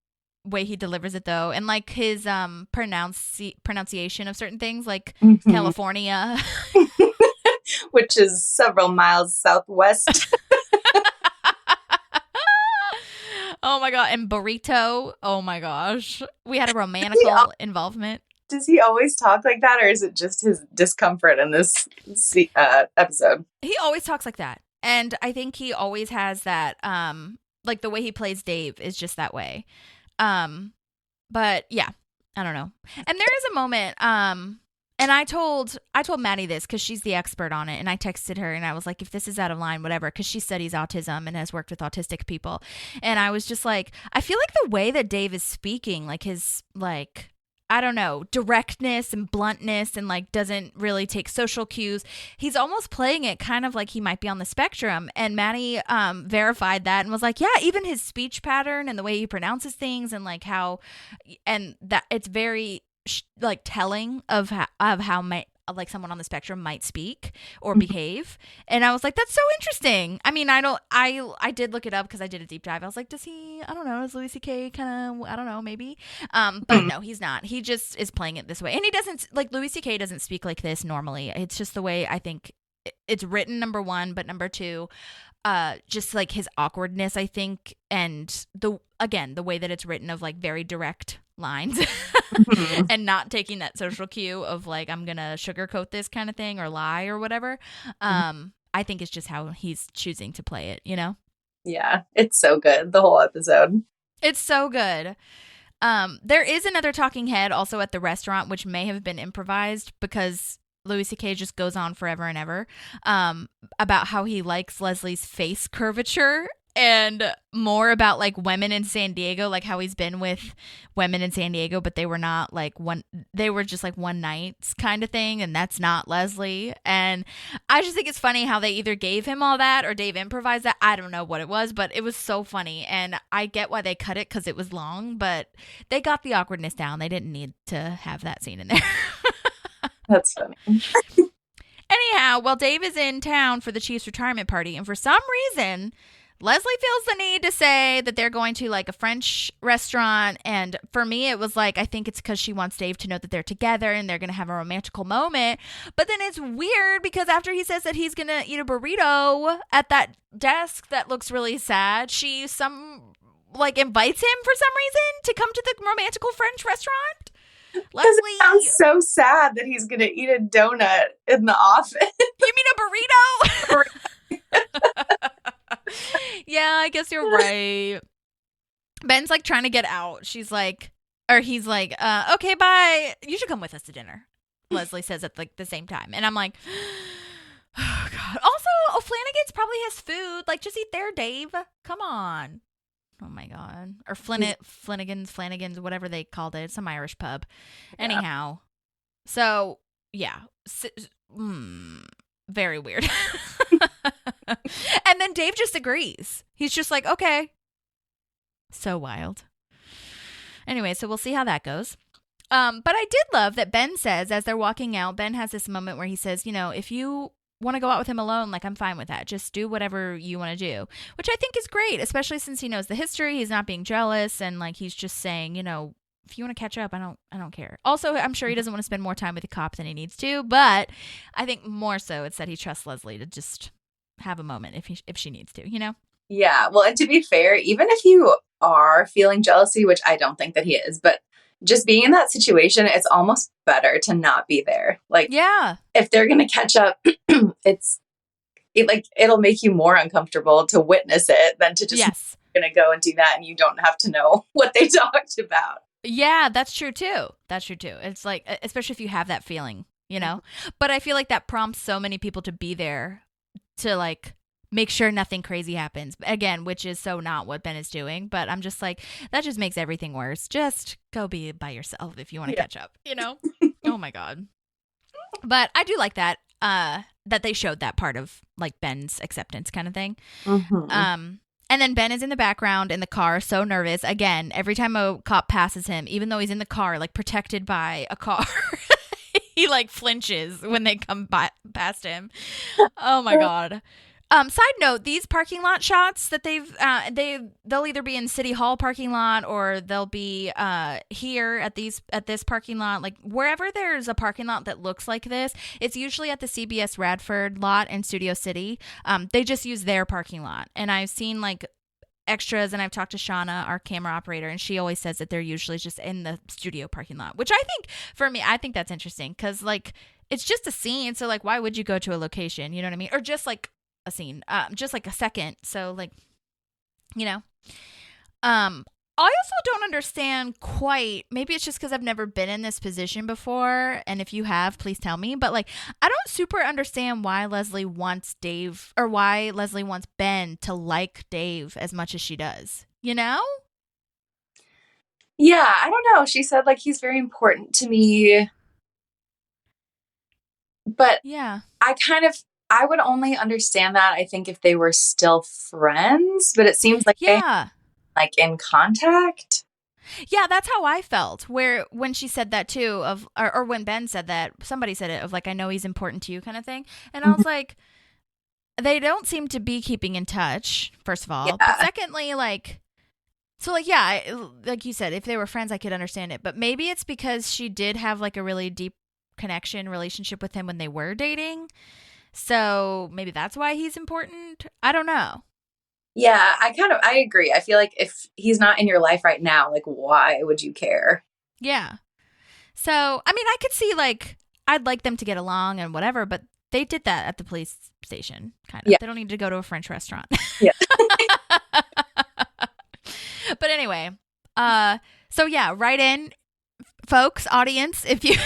A: way he delivers it though, and like his pronunciation of certain things, like California,
D: which is several miles southwest.
A: Oh my god, and burrito. Oh my gosh. We had a romantical involvement.
D: Does he always talk like that, or is it just his discomfort in this episode?
A: He always talks like that. And I think he always has that, like the way he plays Dave is just that way. But yeah, I don't know. And there is a moment, and I told Maddie this because she's the expert on it, and I texted her and I was like, if this is out of line, whatever, because she studies autism and has worked with autistic people. And I was just like, I feel like the way that Dave is speaking, like his, like, I don't know, directness and bluntness, and like doesn't really take social cues. He's almost playing it kind of like he might be on the spectrum. And Maddie verified that and was like, yeah, even his speech pattern and the way he pronounces things, and like how, and that it's very like telling of how like someone on the spectrum might speak or behave. And I was like, that's so interesting. I mean, I did look it up because I did a deep dive. I was like, does Louis C.K. kind of, I don't know, maybe. But no, he's not. He just is playing it this way. And he doesn't, like, Louis C.K. doesn't speak like this normally. It's just the way I think it's written, number one, but number two, just like his awkwardness, I think, and the way that it's written of like very direct lines and not taking that social cue of like, I'm gonna sugarcoat this kind of thing or lie or whatever. I think it's just how he's choosing to play it, you know?
D: Yeah, it's so good, the whole episode.
A: It's so good. There is another talking head also at the restaurant, which may have been improvised because Louis C.K. just goes on forever and ever about how he likes Leslie's face curvature, and more about like women in San Diego, like how he's been with women in San Diego, but they were not like they were just like one nights kind of thing, and that's not Leslie. And I just think it's funny how they either gave him all that or Dave improvised that. I don't know what it was, but it was so funny, and I get why they cut it because it was long, but they got the awkwardness down. They didn't need to have that scene in there.
D: That's funny.
A: Anyhow, well, Dave is in town for the Chief's retirement party, and for some reason, Leslie feels the need to say that they're going to like a French restaurant. And for me, it was like, I think it's because she wants Dave to know that they're together and they're going to have a romantical moment. But then it's weird because after he says that he's going to eat a burrito at that desk that looks really sad, she invites him for some reason to come to the romantical French restaurant.
D: Leslie, it sounds so sad that he's going to eat a donut in the office.
A: You mean a burrito? Yeah, I guess you're right. Ben's like trying to get out. He's like, okay, bye. You should come with us to dinner. Leslie says at like the same time. And I'm like, oh God. Also, O'Flanagan's probably has food. Like, just eat there, Dave. Come on. Oh my God. Or Flanagan's, whatever they called it. Some Irish pub. Yeah. Anyhow. So, yeah. Very weird. And then Dave just agrees. He's just like, okay. So wild. Anyway, so we'll see how that goes. But I did love that Ben says, as they're walking out, Ben has this moment where he says, if you want to go out with him alone, like, I'm fine with that. Just do whatever you want to do, which I think is great, especially since he knows the history. He's not being jealous, and like he's just saying, if you want to catch up, I don't care. Also, I'm sure he doesn't want to spend more time with the cop than he needs to, but I think more so it's that he trusts Leslie to just have a moment if she needs to,
D: Yeah, well, and to be fair, even if you are feeling jealousy, which I don't think that he is, but just being in that situation, it's almost better to not be there. Like,
A: yeah,
D: if they're going to catch up, it'll make you more uncomfortable to witness it than to just going to go and do that and you don't have to know what they talked about.
A: Yeah, that's true too. It's like, especially if you have that feeling, you know? But I feel like that prompts so many people to be there to like make sure nothing crazy happens. Again, which is so not what Ben is doing. But I'm just like, that just makes everything worse. Just go be by yourself if you want to catch up, you know? Oh my God. But I do like that, that they showed that part of like Ben's acceptance kind of thing. Mm-hmm. And then Ben is in the background in the car, so nervous. Again, every time a cop passes him, even though he's in the car, like protected by a car, he like flinches when they come past him. Oh my God. Side note, these parking lot shots that they'll either be in City Hall parking lot or they'll be here at this parking lot, like wherever there's a parking lot that looks like this. It's usually at the CBS Radford lot in Studio City. They just use their parking lot, and I've seen like extras, and I've talked to Shauna, our camera operator, and she always says that they're usually just in the studio parking lot, which I think, for me, I think that's interesting because like it's just a scene, so like why would you go to a location, you know what I mean, or just like a scene, just like a second. So like, you know, I also don't understand quite, maybe it's just because I've never been in this position before, and if you have, please tell me, but like I don't super understand why Leslie wants Ben to like Dave as much as she does, you know?
D: Yeah, I don't know. She said like he's very important to me, but
A: yeah,
D: I would only understand that, I think, if they were still friends, but it seems like they're like in contact.
A: Yeah, that's how I felt. Where when she said that too, or when Ben said that, somebody said it of like, I know he's important to you kind of thing. And I was like, they don't seem to be keeping in touch, first of all. Yeah. But secondly, like, so like, yeah, like you said, if they were friends, I could understand it. But maybe it's because she did have like a really deep relationship with him when they were dating. So maybe that's why he's important. I don't know.
D: Yeah, I agree. I feel like if he's not in your life right now, like, why would you care?
A: Yeah. So, I mean, I could see like, I'd like them to get along and whatever, but they did that at the police station, kind of. Yeah. They don't need to go to a French restaurant. Yeah. But anyway, so yeah, write in, folks, audience, if you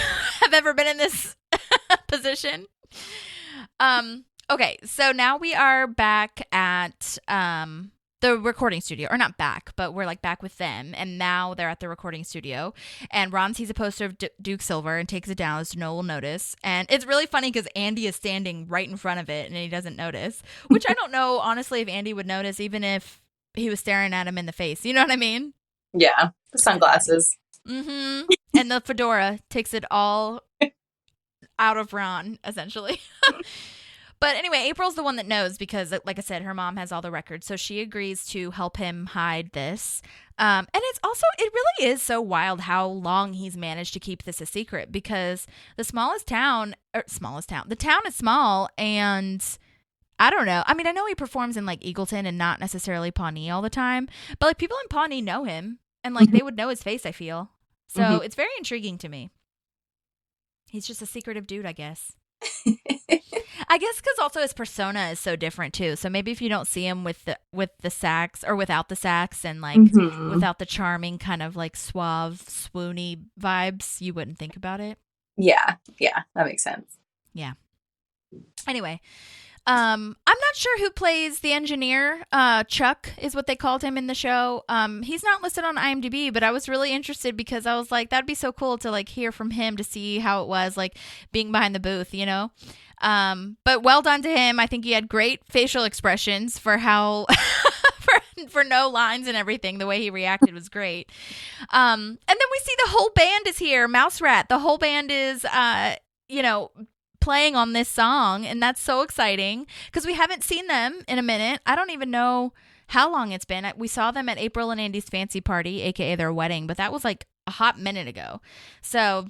A: have ever been in this position. Okay, so now we are back at the recording studio, or not back, but we're like back with them, and now they're at the recording studio, and Ron sees a poster of Duke Silver and takes it down so no one will notice, and it's really funny because Andy is standing right in front of it and he doesn't notice, which I don't know honestly if Andy would notice even if he was staring at him in the face, you know what I mean?
D: Yeah, the sunglasses.
A: Mm-hmm. And the fedora takes it all out of Ron, essentially. But anyway, April's the one that knows because, like I said, her mom has all the records. So she agrees to help him hide this. And it really is so wild how long he's managed to keep this a secret because the town is small, and I don't know. I mean, I know he performs in like Eagleton and not necessarily Pawnee all the time, but like people in Pawnee know him and like they would know his face, I feel. So it's very intriguing to me. He's just a secretive dude, I guess. I guess because also his persona is so different too. So maybe if you don't see him with the sax or without the sax and like without the charming kind of like suave, swoony vibes, you wouldn't think about it.
D: Yeah, that makes sense.
A: Yeah. Anyway, I'm not sure who plays the engineer. Chuck is what they called him in the show. He's not listed on IMDb, but I was really interested because I was like, that'd be so cool to like hear from him to see how it was like being behind the booth, you know? But well done to him. I think he had great facial expressions for how for no lines and everything. The way he reacted was great. And then we see the whole band is here. Mouse Rat. The whole band is, playing on this song, and that's so exciting because we haven't seen them in a minute. I don't even know how long it's been. We saw them at April and Andy's fancy party, aka their wedding, but that was like a hot minute ago. So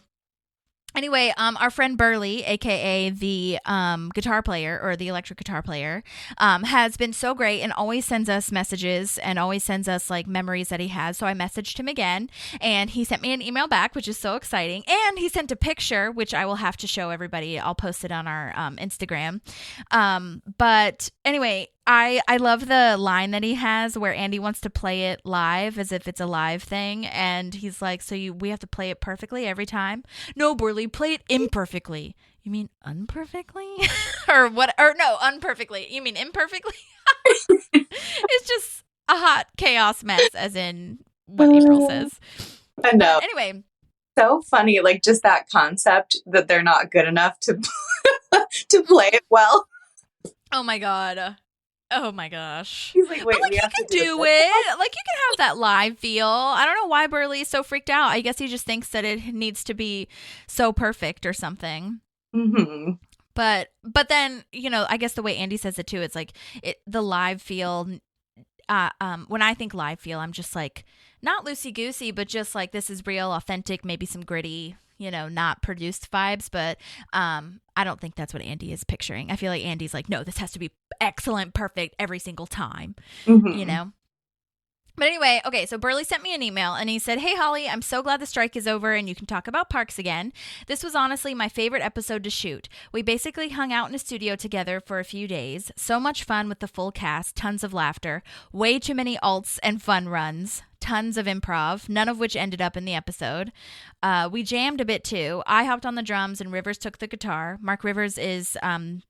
A: Anyway, our friend Burly, aka the guitar player or the electric guitar player, has been so great and always sends us messages and always sends us like memories that he has. So I messaged him again, and he sent me an email back, which is so exciting. And he sent a picture, which I will have to show everybody. I'll post it on our Instagram. But anyway, I love the line that he has where Andy wants to play it live as if it's a live thing. And he's like, we have to play it perfectly every time? No, Burly, play it imperfectly. You mean unperfectly? Or what? Or no, unperfectly. You mean imperfectly? It's just a hot chaos mess, as in what April says.
D: I know.
A: Anyway.
D: So funny, like just that concept that they're not good enough to to play it well.
A: Oh my God. Oh my gosh.
D: He's like, wait,
A: but like,
D: we
A: you
D: have
A: can
D: to do
A: it. Like, you can have that live feel. I don't know why Burly is so freaked out. I guess he just thinks that it needs to be so perfect or something.
D: Mm-hmm.
A: But then, I guess the way Andy says it too, it's like the live feel. When I think live feel, I'm just like not loosey goosey, but just like this is real, authentic, maybe some gritty, not produced vibes. But I don't think that's what Andy is picturing. I feel like Andy's like, no, this has to be excellent, perfect every single time, But anyway, okay, so Burly sent me an email and he said, "Hey, Holly, I'm so glad the strike is over and you can talk about parks again. This was honestly my favorite episode to shoot. We basically hung out in a studio together for a few days. So much fun with the full cast, tons of laughter, way too many alts and fun runs, tons of improv, none of which ended up in the episode. We jammed a bit too. I hopped on the drums and Rivers took the guitar. Mark Rivers is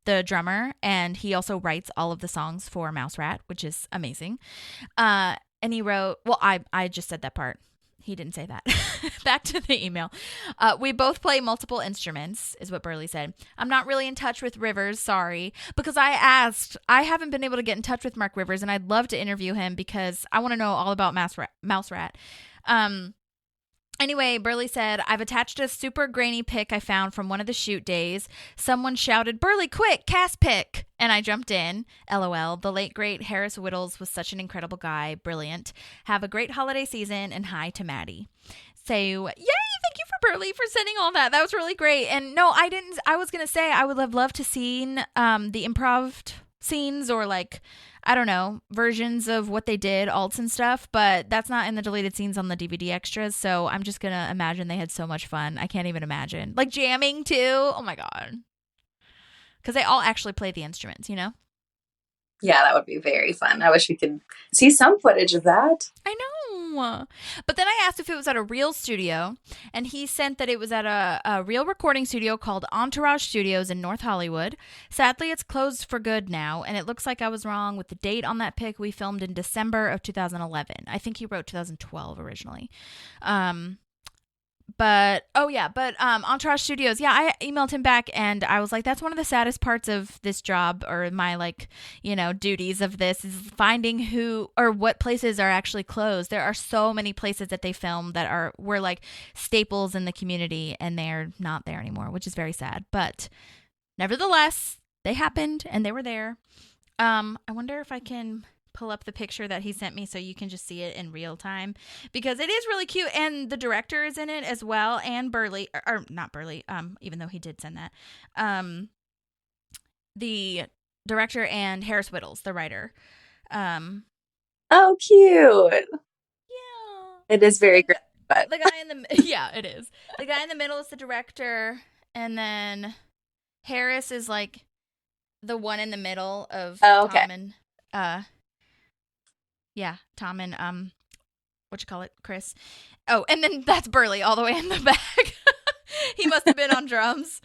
A: the drummer and he also writes all of the songs for Mouse Rat, which is amazing. And he wrote, well, I just said that part. He didn't say that. Back to the email. We both play multiple instruments, is what Burly said. I'm not really in touch with Rivers, sorry, because I asked. I haven't been able to get in touch with Mark Rivers, and I'd love to interview him because I want to know all about Mouse Rat. Anyway, Burly said, I've attached a super grainy pic I found from one of the shoot days. Someone shouted, Burly, quick, cast pic. And I jumped in. LOL. The late, great Harris Whittles was such an incredible guy. Brilliant. Have a great holiday season and hi to Maddie. So, yay, thank you for Burly for sending all that. That was really great. And no, I didn't. I was going to say I would have loved to seen the improv scenes or like, I don't know, versions of what they did, alts and stuff, but that's not in the deleted scenes on the DVD extras, so I'm just going to imagine they had so much fun. I can't even imagine. Like jamming too. Oh my God. Because they all actually play the instruments,
D: Yeah, that would be very fun. I wish we could see some footage of that.
A: I know. But then I asked if it was at a real studio, and he sent that it was at a real recording studio called Entourage Studios in North Hollywood. Sadly, it's closed for good now, and it looks like I was wrong with the date on that pic. We filmed in December of 2011. I think he wrote 2012 originally. But Entourage Studios, yeah, I emailed him back and I was like, that's one of the saddest parts of this job or my duties of this is finding who or what places are actually closed. There are so many places that they film that were like staples in the community and they're not there anymore, which is very sad. But nevertheless, they happened and they were there. I wonder if I can pull up the picture that he sent me so you can just see it in real time because it is really cute and the director is in it as well and Burly or not Burly even though he did send that the director and Harris Whittles the writer.
D: Oh, cute.
A: Yeah,
D: it is very great. But
A: the guy in the yeah, it is. The guy in the middle is the director and then Harris is like the one in the middle of Tom and Tom and Chris. Oh, and then that's Burly all the way in the back. He must have been on drums,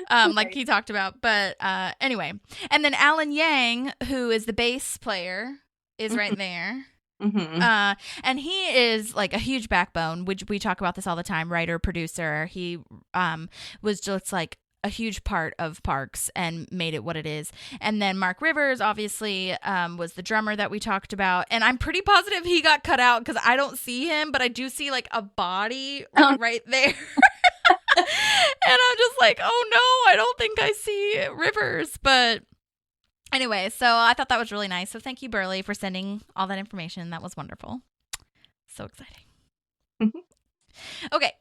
A: like he talked about. But anyway, and then Alan Yang, who is the bass player, is right there.
D: Mm-hmm.
A: And he is like a huge backbone, which we talk about this all the time. Writer, producer. He was just like a huge part of Parks and made it what it is. And then Mark Rivers obviously was the drummer that we talked about, and I'm pretty positive he got cut out because I don't see him, but I do see like a body right there. And I'm just like, oh no, I don't think I see Rivers. But anyway, so I thought that was really nice, so thank you, Burly, for sending all that information. That was wonderful. So exciting. Okay.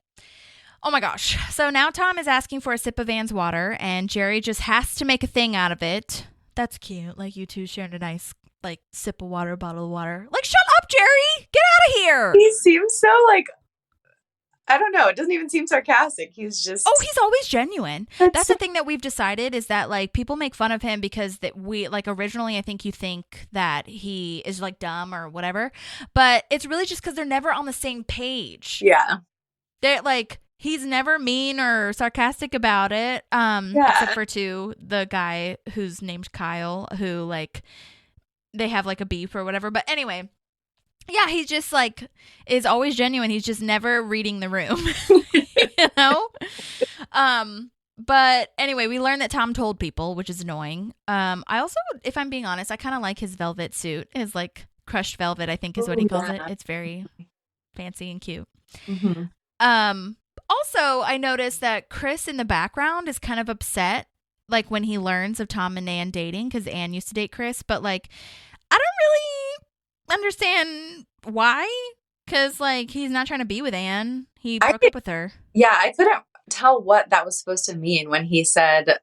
A: Oh my gosh. So now Tom is asking for a sip of Anne's water, and Jerry just has to make a thing out of it. That's cute. Like, you two sharing a nice, like, sip of water, bottle of water. Like, shut up, Jerry! Get out of here!
D: He seems so, like, I don't know. It doesn't even seem sarcastic. He's just...
A: Oh, he's always genuine. That's the thing that we've decided is that, like, people make fun of him because that we, like, originally I think you think that he is, like, dumb or whatever. But it's really just because they're never on the same page.
D: Yeah.
A: They're, like, he's never mean or sarcastic about it. Except for to the guy who's named Kyle, who, like, they have, like, a beef or whatever. But anyway... Yeah, he's just, like, is always genuine. He's just never reading the room, you know? But anyway, we learned that Tom told people, which is annoying. I also, if I'm being honest, I kind of like his velvet suit. His, like, crushed velvet, I think is what he calls it. It's very fancy and cute.
D: Mm-hmm.
A: Also, I noticed that Chris in the background is kind of upset, like, when he learns of Tom and Ann dating, because Ann used to date Chris. But, like, I don't really... understand why, because like he's not trying to be with Anne. He broke up with her.
D: Yeah, I couldn't tell what that was supposed to mean when he said,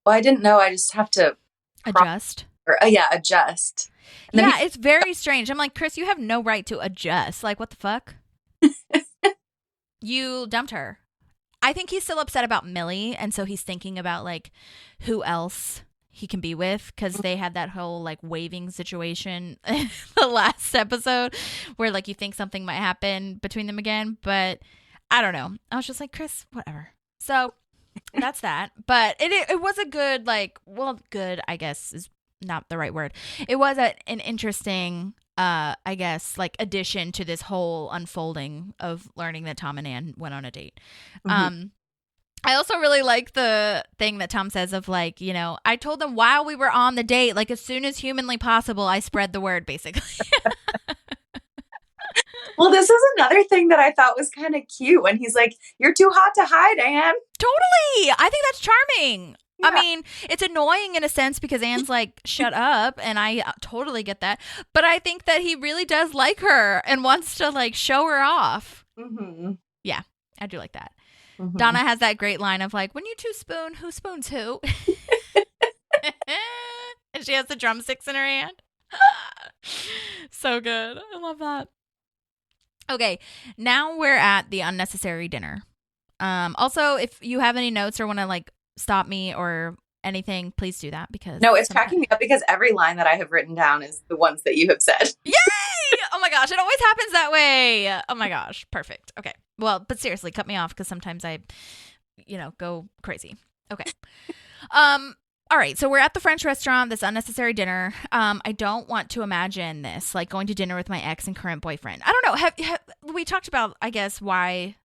D: well, I didn't know, I just have to
A: adjust.
D: Adjust.
A: Yeah, it's very strange. I'm like, Chris, you have no right to adjust. Like, what the fuck? You dumped her. I think he's still upset about Millie, and so he's thinking about like who else he can be with, because they had that whole like waving situation in the last episode where like you think something might happen between them again, but I don't know. I was just like, Chris, whatever. So that's that. But it was a good, like, well, good I guess is not the right word. It was an interesting I guess like addition to this whole unfolding of learning that Tom and Ann went on a date. Mm-hmm. I also really like the thing that Tom says of like, you know, I told them while we were on the date, like as soon as humanly possible, I spread the word basically.
D: Well, this is another thing that I thought was kind of cute when he's like, you're too hot to hide, Anne.
A: Totally. I think that's charming.
D: Yeah.
A: I mean, it's annoying in a sense because Anne's like, shut up. And I totally get that. But I think that he really does like her and wants to like show her off.
D: Mm-hmm.
A: Yeah, I do like that.
D: Mm-hmm.
A: Donna has that great line of like, when you two spoon, who spoons who? And she has the drumsticks in her hand. So good. I love that. Okay, now we're at the unnecessary dinner. Also, if you have any notes or want to like stop me or anything, please do that because
D: no, it's cracking me up because every line that I have written down is the ones that you have said.
A: Yay! Oh my gosh, it always happens that way. Oh my gosh, perfect. Okay. Well, but seriously, cut me off because sometimes I, you know, go crazy. Okay. All right, so we're at the French restaurant, this unnecessary dinner. I don't want to imagine this, like going to dinner with my ex and current boyfriend. I don't know. Have we talked about, I guess, why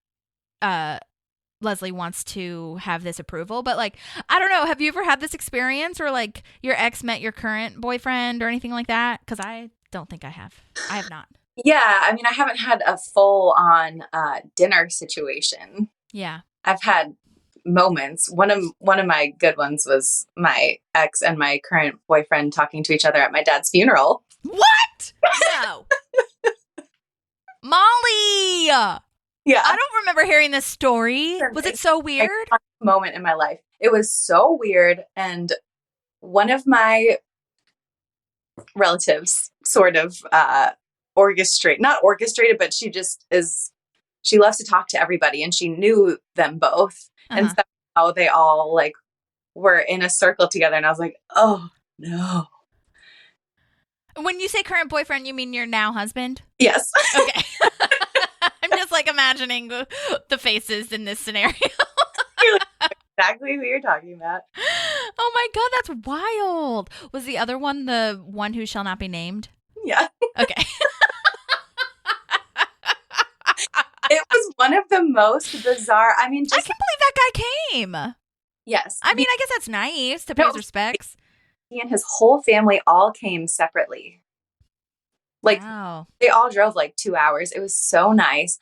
A: Leslie wants to have this approval, but like, I don't know. Have you ever had this experience or like your ex met your current boyfriend or anything like that? Because I don't think I have. I have not.
D: Yeah, I mean, I haven't had a full-on dinner situation.
A: Yeah.
D: I've had moments. One of my good ones was my ex and my current boyfriend talking to each other at my dad's funeral.
A: What? No. Molly!
D: Yeah.
A: I don't remember hearing this story. Was it so weird?
D: A moment in my life. It was so weird. And one of my relatives sort of not orchestrated, but she loves to talk to everybody and she knew them both. Uh-huh. And somehow they all like were in a circle together. And I was like, oh no.
A: When you say current boyfriend, you mean your now husband?
D: Yes.
A: Okay. I'm just like imagining the faces in this scenario.
D: Exactly who you're talking about.
A: Oh my God, that's wild. Was the other one the one who shall not be named?
D: Yeah.
A: Okay.
D: It was one of the most bizarre. I mean,
A: I can't believe that guy came.
D: Yes.
A: I mean, I guess that's nice to pay his respects.
D: He and his whole family all came separately. Like, wow. They all drove like 2 hours. It was so nice.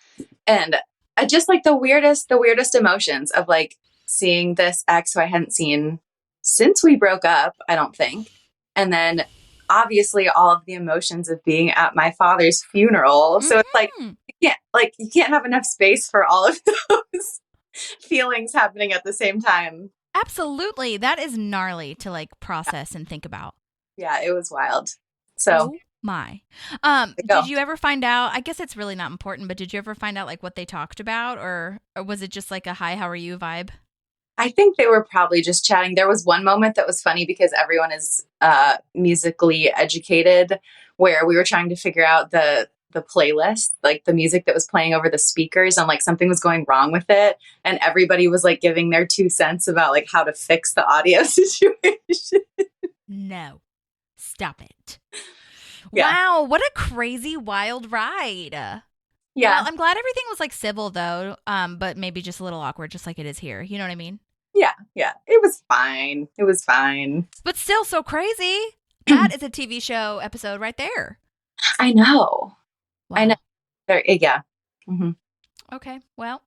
D: And I just like the weirdest emotions of like seeing this ex who I hadn't seen since we broke up, I don't think. And then obviously all of the emotions of being at my father's funeral. So it's like, you can't have enough space for all of those. feelings happening at the same time.
A: Absolutely. That is gnarly to like process and think about.
D: Yeah, it was wild. So,
A: oh my.
D: Go.
A: Did you ever find out, I guess it's really not important, but did you ever find out like what they talked about, or was it just like a hi, how are you vibe?
D: I think they were probably just chatting. There was one moment that was funny because everyone is musically educated, where we were trying to figure out the playlist, like the music that was playing over the speakers, and like something was going wrong with it, and everybody was like giving their 2 cents about like how to fix the audio situation.
A: No. Stop it.
D: Yeah.
A: Wow, what a crazy wild ride.
D: Yeah.
A: Well, I'm glad everything was like civil though, but maybe just a little awkward, just like it is here. You know what I mean?
D: Yeah. It was fine.
A: But still so crazy. That is a TV show episode right there.
D: I know.
A: Wow.
D: I know. Yeah. Mm-hmm.
A: Okay. Well,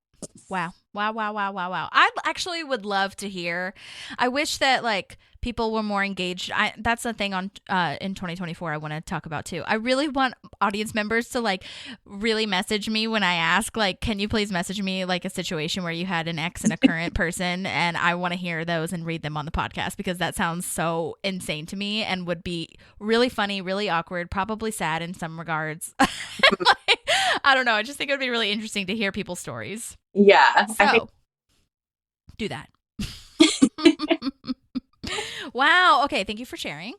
A: wow. I actually would love to hear. I wish that like people were more engaged. That's the thing on in 2024 I want to talk about too. I really want audience members to like really message me when I ask like, can you please message me like a situation where you had an ex and a current person, and I want to hear those and read them on the podcast, because that sounds so insane to me and would be really funny, really awkward, probably sad in some regards. Like, I don't know. I just think it would be really interesting to hear people's stories.
D: Yeah.
A: So, do that. Wow. Okay. Thank you for sharing.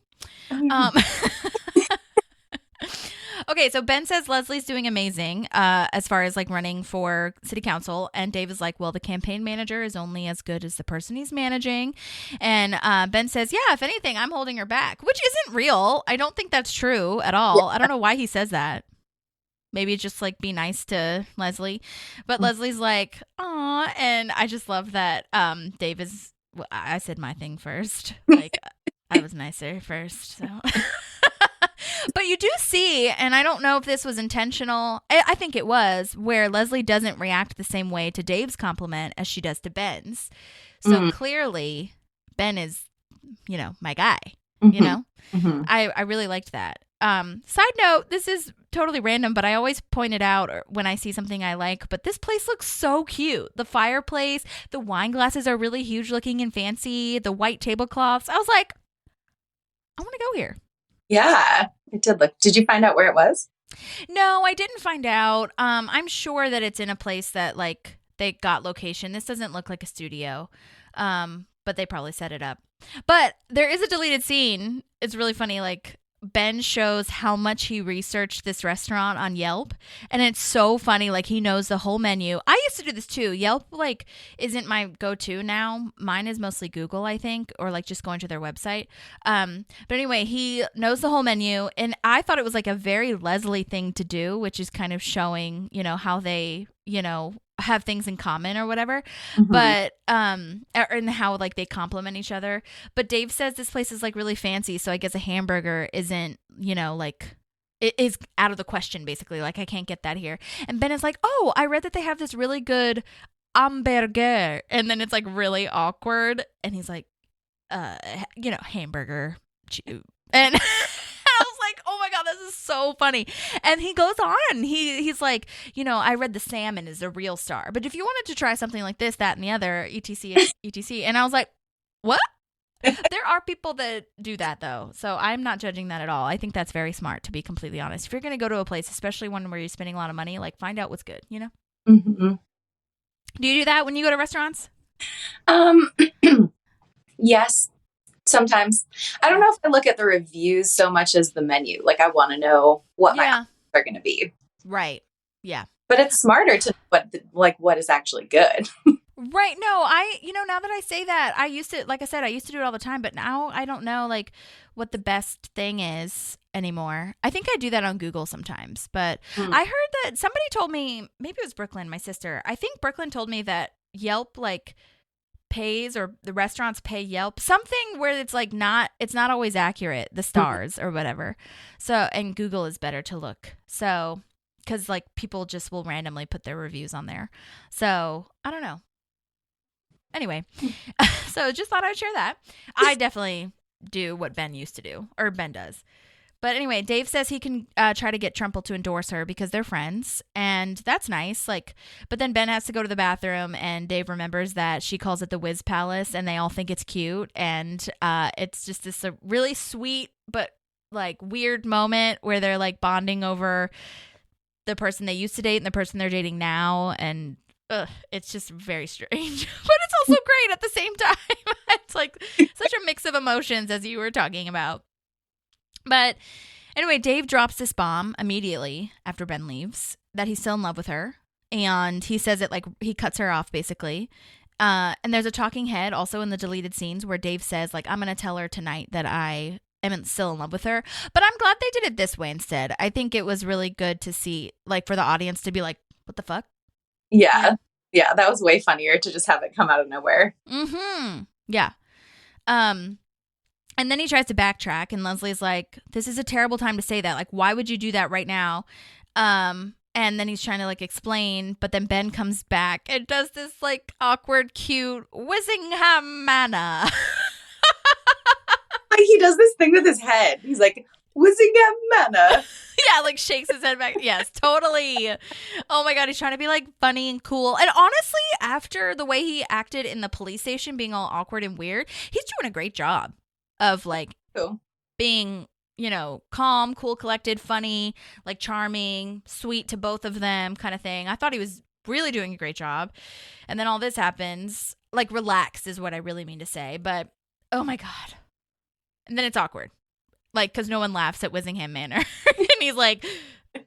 A: Okay. So Ben says Leslie's doing amazing as far as like running for city council. And Dave is like, well, the campaign manager is only as good as the person he's managing. And Ben says, yeah, if anything, I'm holding her back, which isn't real. I don't think that's true at all. Yeah. I don't know why he says that. Maybe just like be nice to Leslie. But Leslie's like, aw. And I just love that Dave is, well, I said my thing first. Like I was nicer first. So, but you do see, and I don't know if this was intentional. I think it was, where Leslie doesn't react the same way to Dave's compliment as she does to Ben's. So clearly Ben is, you know, my guy, you know, I really liked that. Side note, this is totally random, but I always point it out when I see something I like, but this place looks so cute. The fireplace, the wine glasses are really huge looking and fancy. The white tablecloths. I was like, I want to go here.
D: Yeah, it did look. Did you find out where it was?
A: No, I didn't find out. I'm sure that it's in a place that like they got location. This doesn't look like a studio. But they probably set it up. But there is a deleted scene. It's really funny. Like, Ben shows how much he researched this restaurant on Yelp, and it's so funny. Like, he knows the whole menu. I used to do this too. Yelp like isn't my go-to now. Mine is mostly Google, I think, or like just going to their website. But anyway, he knows the whole menu, and I thought it was like a very Leslie thing to do, which is kind of showing, you know, how they, you know, have things in common or whatever, but and how like they complement each other. But Dave says this place is like really fancy, so I guess a hamburger isn't, you know, like it is out of the question basically. Like, I can't get that here. And Ben is like, oh, I read that they have this really good hamburger, and then it's like really awkward, and he's like, you know, hamburger, and I was like, oh my God, this is so funny. And he goes on. He's like, you know, I read the salmon is a real star, but if you wanted to try something like this, that, and the other, etc., etc. And I was like, what? There are people that do that, though. So I'm not judging that at all. I think that's very smart, to be completely honest. If you're going to go to a place, especially one where you're spending a lot of money, like, find out what's good, you know?
D: Mm-hmm.
A: Do you do that when you go to restaurants?
D: Yes. Sometimes. I don't know if I look at the reviews so much as the menu. Like, I want to know what my options are going to be.
A: Right. Yeah.
D: But it's smarter to what is actually good.
A: Right. No, you know, now that I say that, I used to, like I said, I used to do it all the time, but now I don't know like what the best thing is anymore. I think I do that on Google sometimes, but I heard that somebody told me, maybe it was Brooklyn, my sister. I think Brooklyn told me that Yelp like pays, or the restaurants pay Yelp something where it's like it's not always accurate, the stars or whatever. So, and Google is better to look. So, because like people just will randomly put their reviews on there. So I don't know. Anyway, so just thought I'd share that. I definitely do what Ben used to do, or Ben does. But anyway, Dave says he can try to get Trumple to endorse her because they're friends, and that's nice. Like, but then Ben has to go to the bathroom, and Dave remembers that she calls it the Whiz Palace, and they all think it's cute, and it's just this really sweet but like weird moment where they're like bonding over the person they used to date and the person they're dating now, and it's just very strange, but it's also great at the same time. It's like such a mix of emotions, as you were talking about. But anyway, Dave drops this bomb immediately after Ben leaves that he's still in love with her, and he says it like he cuts her off basically. And there's a talking head also in the deleted scenes where Dave says like, I'm gonna tell her tonight that I am still in love with her. But I'm glad they did it this way instead. I think it was really good to see, like, for the audience to be like, what the fuck?
D: Yeah. Yeah, that was way funnier to just have it come out of nowhere.
A: Mm-hmm. Yeah. And then he tries to backtrack, and Leslie's like, this is a terrible time to say that. Like, why would you do that right now? And then he's trying to, like, explain, but then Ben comes back and does this, like, awkward, cute Wissingham manner.
D: Like, he does this thing with his head. He's like, Wissingham manner.
A: Yeah, like shakes his head back. Yes, totally. Oh my God, he's trying to be like funny and cool. And honestly, after the way he acted in the police station, being all awkward and weird, he's doing a great job of like being, you know, calm, cool, collected, funny, like charming, sweet to both of them kind of thing. I thought he was really doing a great job. And then all this happens, like relaxed is what I really mean to say. But oh my God. And then it's awkward. Like, because no one laughs at Wissingham Manor. And he's like,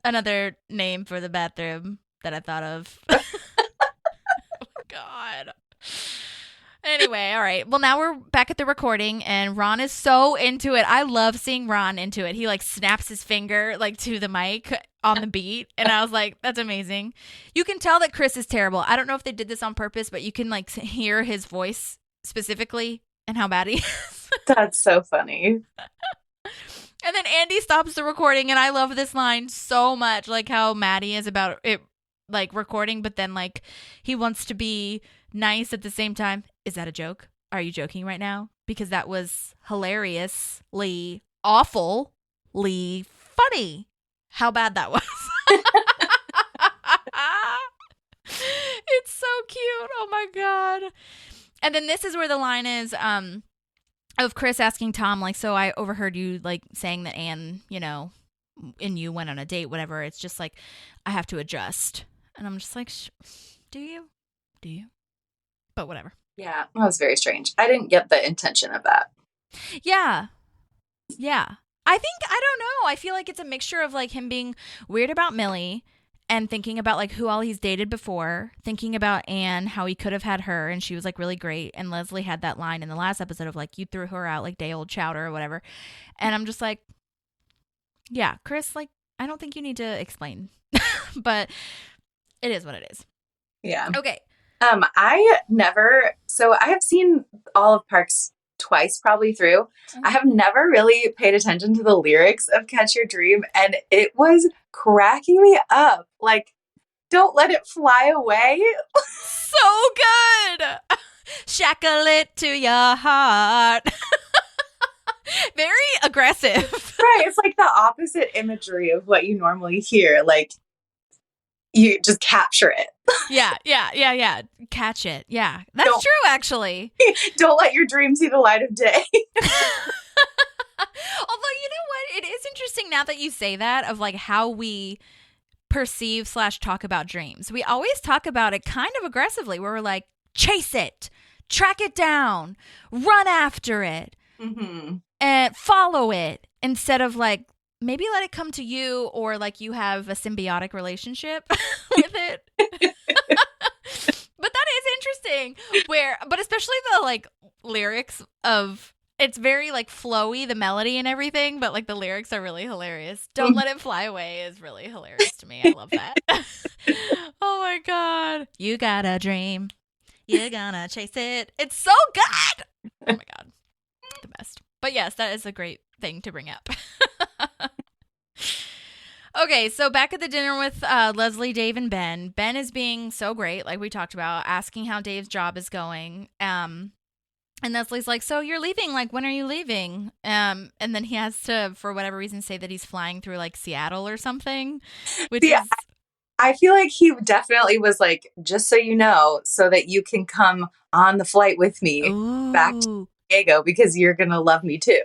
A: another name for the bathroom that I thought of. Oh, God. Anyway, all right. Well, now we're back at the recording, and Ron is so into it. I love seeing Ron into it. He, like, snaps his finger, like, to the mic on the beat. And I was like, that's amazing. You can tell that Chris is terrible. I don't know if they did this on purpose, but you can, like, hear his voice specifically and how bad he is.
D: That's so funny.
A: And then Andy stops the recording, and I love this line so much, like how Maddie is about it, like recording, but then like he wants to be nice at the same time. Is that a joke? Are you joking right now? Because that was hilariously, awfully funny. How bad that was. It's so cute. Oh my God. And then this is where the line is, of Chris asking Tom, like, so I overheard you, like, saying that Anne, you know, and you went on a date, whatever. It's just, like, I have to adjust. And I'm just like, do you? Do you? But whatever.
D: Yeah, that was very strange. I didn't get the intention of that.
A: Yeah. Yeah. I think, I don't know. I feel like it's a mixture of, like, him being weird about Millie and thinking about, like, who all he's dated before, thinking about Anne, how he could have had her, and she was, like, really great. And Leslie had that line in the last episode of, like, you threw her out like day-old chowder or whatever. And I'm just like, yeah, Chris, like, I don't think you need to explain. But it is what it is.
D: Yeah.
A: Okay.
D: I have seen all of Parks twice probably through. Mm-hmm. I have never really paid attention to the lyrics of Catch Your Dream, and it was cracking me up. Like, don't let it fly away.
A: So good. Shackle it to your heart. Very aggressive.
D: Right. It's like the opposite imagery of what you normally hear. Like, you just capture it.
A: Yeah. Catch it. Yeah. That's true, actually.
D: Don't let your dream see the light of day.
A: Although, you know what? It is interesting now that you say that, of like how we perceive / talk about dreams. We always talk about it kind of aggressively, where we're like, chase it, track it down, run after it, and follow it, instead of like, maybe let it come to you, or like you have a symbiotic relationship with it. But that is interesting, but especially the like lyrics of, it's very like flowy, the melody and everything, but like the lyrics are really hilarious. Don't let it fly away is really hilarious to me. I love that. Oh my God. You got a dream. You're gonna chase it. It's so good. Oh my God. The best. But yes, that is a great thing to bring up. Okay, so back at the dinner with Leslie, Dave, and Ben. Ben is being so great, like we talked about, asking how Dave's job is going. And Leslie's like, so you're leaving, like, when are you leaving? And then he has to, for whatever reason, say that he's flying through, like, Seattle or something, which is...
D: I feel like he definitely was like, just so you know, so that you can come on the flight with me back to San Diego because you're going to love me too.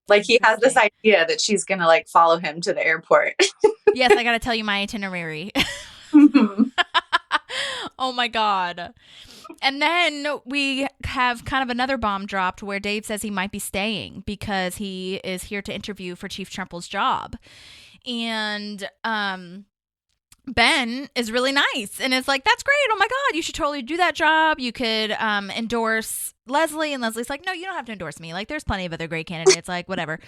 D: Like he has this idea that she's going to like follow him to the airport.
A: Yes, I got to tell you my itinerary. Oh my God. And then we have kind of another bomb dropped where Dave says he might be staying because he is here to interview for Chief Tremple's job. And Ben is really nice and is like, that's great. Oh my God, you should totally do that job. You could endorse Leslie. And Leslie's like, no, you don't have to endorse me. Like, there's plenty of other great candidates, like, whatever.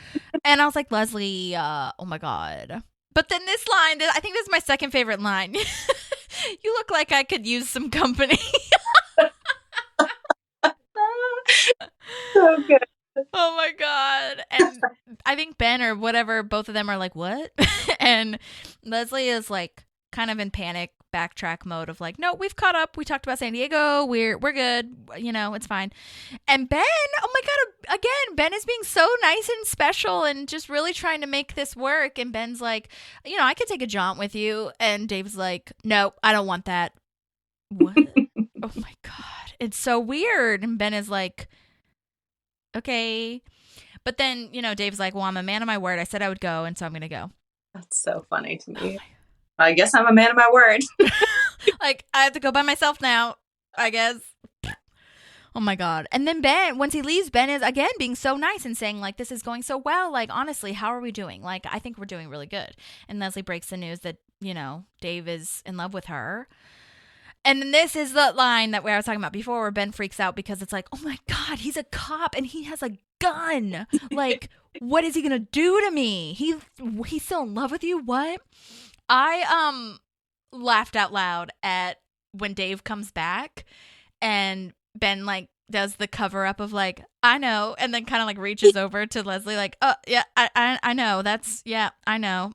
A: And I was like, Leslie, oh my God. But then this line, I think this is my second favorite line. You look like I could use some company.
D: So good.
A: Oh my God. And I think Ben or whatever, both of them are like, what? And Leslie is like kind of in panic backtrack mode of like, no, we've caught up. We talked about San Diego. We're good. You know, it's fine. And Ben, oh my God, again, Ben is being so nice and special and just really trying to make this work. And Ben's like, you know, I could take a jaunt with you. And Dave's like, no, I don't want that. What? Oh my God. It's so weird. And Ben is like, okay. But then, you know, Dave's like, well, I'm a man of my word. I said I would go, and so I'm going to go.
D: That's so funny to me. I guess I'm a man of my word.
A: Like, I have to go by myself now, I guess. Oh my God. And then Ben, once he leaves, Ben is again being so nice and saying, like, this is going so well. Like, honestly, how are we doing? Like, I think we're doing really good. And Leslie breaks the news that, you know, Dave is in love with her. And then this is the line that I was talking about before where Ben freaks out because it's like, oh my God, he's a cop and he has a gun. Like, what is he going to do to me? He's still in love with you? What? I laughed out loud at when Dave comes back and Ben like does the cover up of like, I know, and then kind of like reaches over to Leslie like, oh yeah, I know. That's, yeah, I know.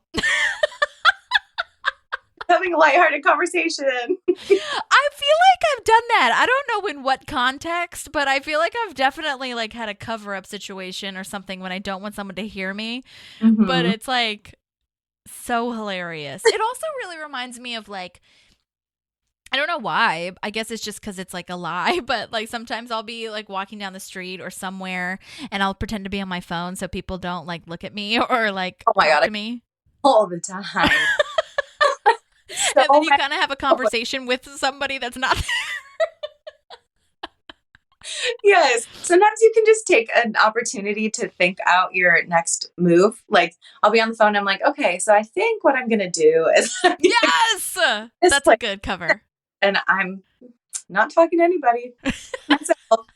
D: Having a lighthearted conversation.
A: I feel like I've done that. I don't know in what context, but I feel like I've definitely like had a cover up situation or something when I don't want someone to hear me. Mm-hmm. But it's like so hilarious. It also really reminds me of like, I don't know why. I guess it's just because it's like a lie, but like sometimes I'll be like walking down the street or somewhere and I'll pretend to be on my phone so people don't like look at me or like talk to me.
D: All the time.
A: So and then you kind of have a conversation with somebody that's not there.
D: Yes. Sometimes you can just take an opportunity to think out your next move. Like, I'll be on the phone and I'm like, okay, so I think what I'm going to do is...
A: Yes! That's a good cover.
D: And I'm not talking to anybody. Myself.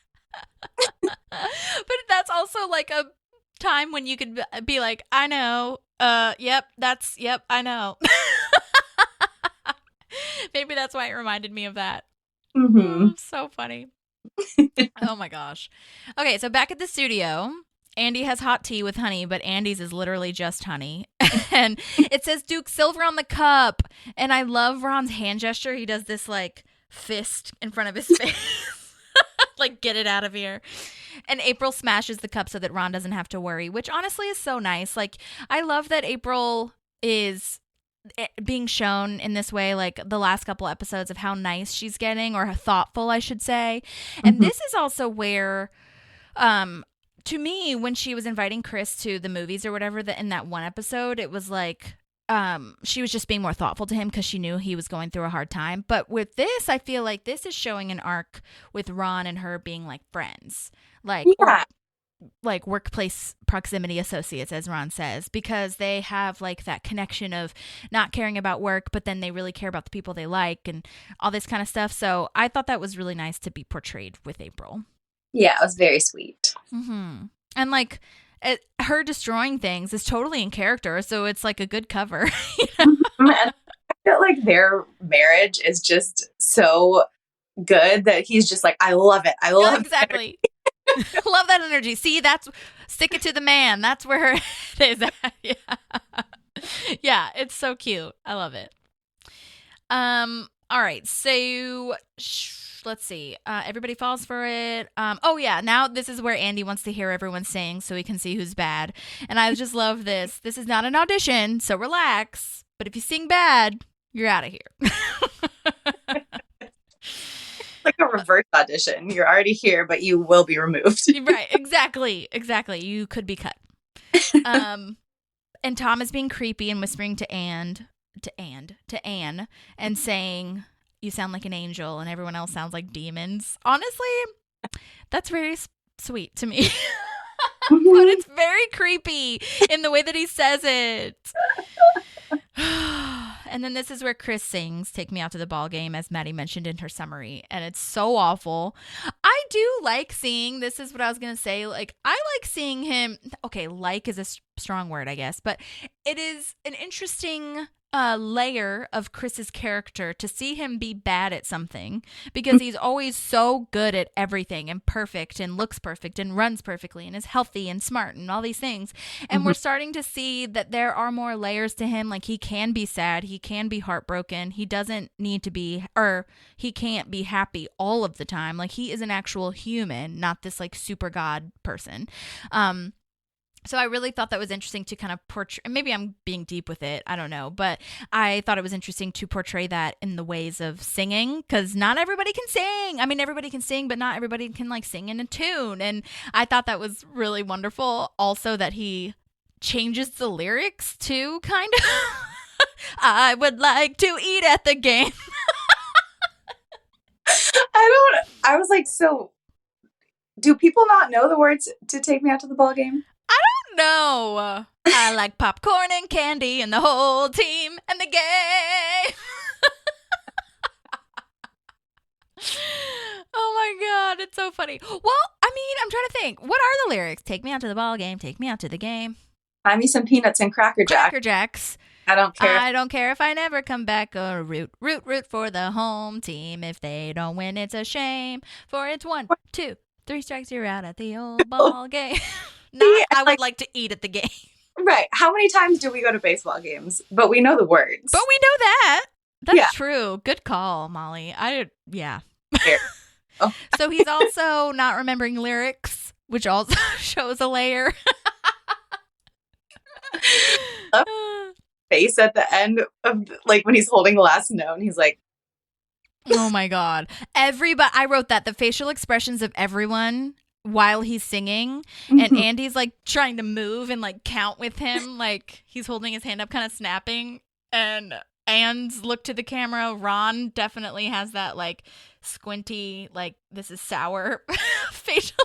A: But that's also like a time when you could be like, I know. Yep, I know. Maybe that's why it reminded me of that.
D: Mm-hmm.
A: So funny. Oh my gosh. Okay, so back at the studio, Andy has hot tea with honey, but Andy's is literally just honey. And it says Duke Silver on the cup. And I love Ron's hand gesture. He does this like fist in front of his face. Like, get it out of here. And April smashes the cup so that Ron doesn't have to worry, which honestly is so nice. Like, I love that April is being shown in this way, like the last couple episodes of how nice she's getting, or thoughtful, I should say. And this is also where, to me, when she was inviting Chris to the movies or whatever, that in that one episode, it was like, she was just being more thoughtful to him because she knew he was going through a hard time. But with this, I feel like this is showing an arc with Ron and her being like friends, like,
D: yeah.
A: Like workplace proximity associates, as Ron says, because they have like that connection of not caring about work, but then they really care about the people they like and all this kind of stuff. So I thought that was really nice to be portrayed with April.
D: Yeah, it was very sweet.
A: Mm-hmm. And like her destroying things is totally in character, so it's like a good cover. You know?
D: And I feel like their marriage is just so good that he's just like, I love it. I love it.
A: Exactly. Love that energy. See, that's stick it to the man. That's where it is at. Yeah, it's so cute. I love it. All right. So let's see. Everybody falls for it. Oh yeah, now this is where Andy wants to hear everyone sing so he can see who's bad. And I just love this. This is not an audition, so relax. But if you sing bad, you're out of here.
D: Like a reverse audition. You're already here, but you will be removed.
A: Right, exactly. You could be cut. And Tom is being creepy and whispering to Anne, and saying, "You sound like an angel," and everyone else sounds like demons. Honestly, that's very sweet to me. But it's very creepy in the way that he says it. And then this is where Chris sings "Take Me Out to the Ball Game," as Maddie mentioned in her summary, and it's so awful. I do like seeing, this is what I was going to say, like, I like seeing him, okay, like is a strong word, I guess, but it is an interesting layer of Chris's character to see him be bad at something, because he's always so good at everything and perfect and looks perfect and runs perfectly and is healthy and smart and all these things. And we're starting to see that there are more layers to him. Like, he can be sad, he can be heartbroken, he doesn't need to be, or he can't be happy all of the time. Like, he is an actual human, not this like super god person. So I really thought that was interesting to kind of portray. Maybe I'm being deep with it, I don't know, but I thought it was interesting to portray that in the ways of singing, because not everybody can sing. I mean, everybody can sing, but not everybody can like sing in a tune. And I thought that was really wonderful. Also, that he changes the lyrics too, kind of. I would like to eat at the game.
D: I was like, so do people not know the words to "Take Me Out to the Ball Game"?
A: No, I like popcorn and candy and the whole team and the game. Oh my God, it's so funny. Well, I mean, I'm trying to think. What are the lyrics? Take me out to the ball game. Take me out to the game.
D: Buy me some peanuts and Cracker Jack.
A: Cracker Jacks.
D: I don't care.
A: I don't care if I never come back. Or root for the home team. If they don't win, it's a shame. For it's 1, 2, 3 strikes, you're out at the old ball game. Not, I would like to eat at the game.
D: Right. How many times do we go to baseball games? But we know the words.
A: But we know that. That's true. Good call, Molly. Yeah.
D: Oh.
A: So he's also not remembering lyrics, which also shows a layer.
D: Face at the end of, like, when he's holding the last note, and he's like,
A: oh my God. I wrote that, the facial expressions of everyone while he's singing, and Andy's like trying to move and like count with him, like he's holding his hand up kind of snapping, and Anne's look to the camera. Ron definitely has that like squinty, like this is sour facial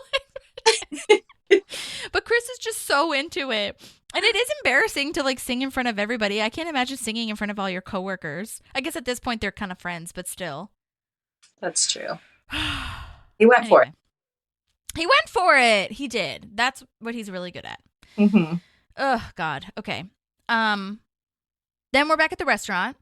A: expression. But Chris is just so into it, and it is embarrassing to like sing in front of everybody. I can't imagine singing in front of all your coworkers. I guess at this point they're kind of friends, but still.
D: That's true. He went for it.
A: He went for it. He did. That's what he's really good at. Oh, God. Okay. Then we're back at the restaurant.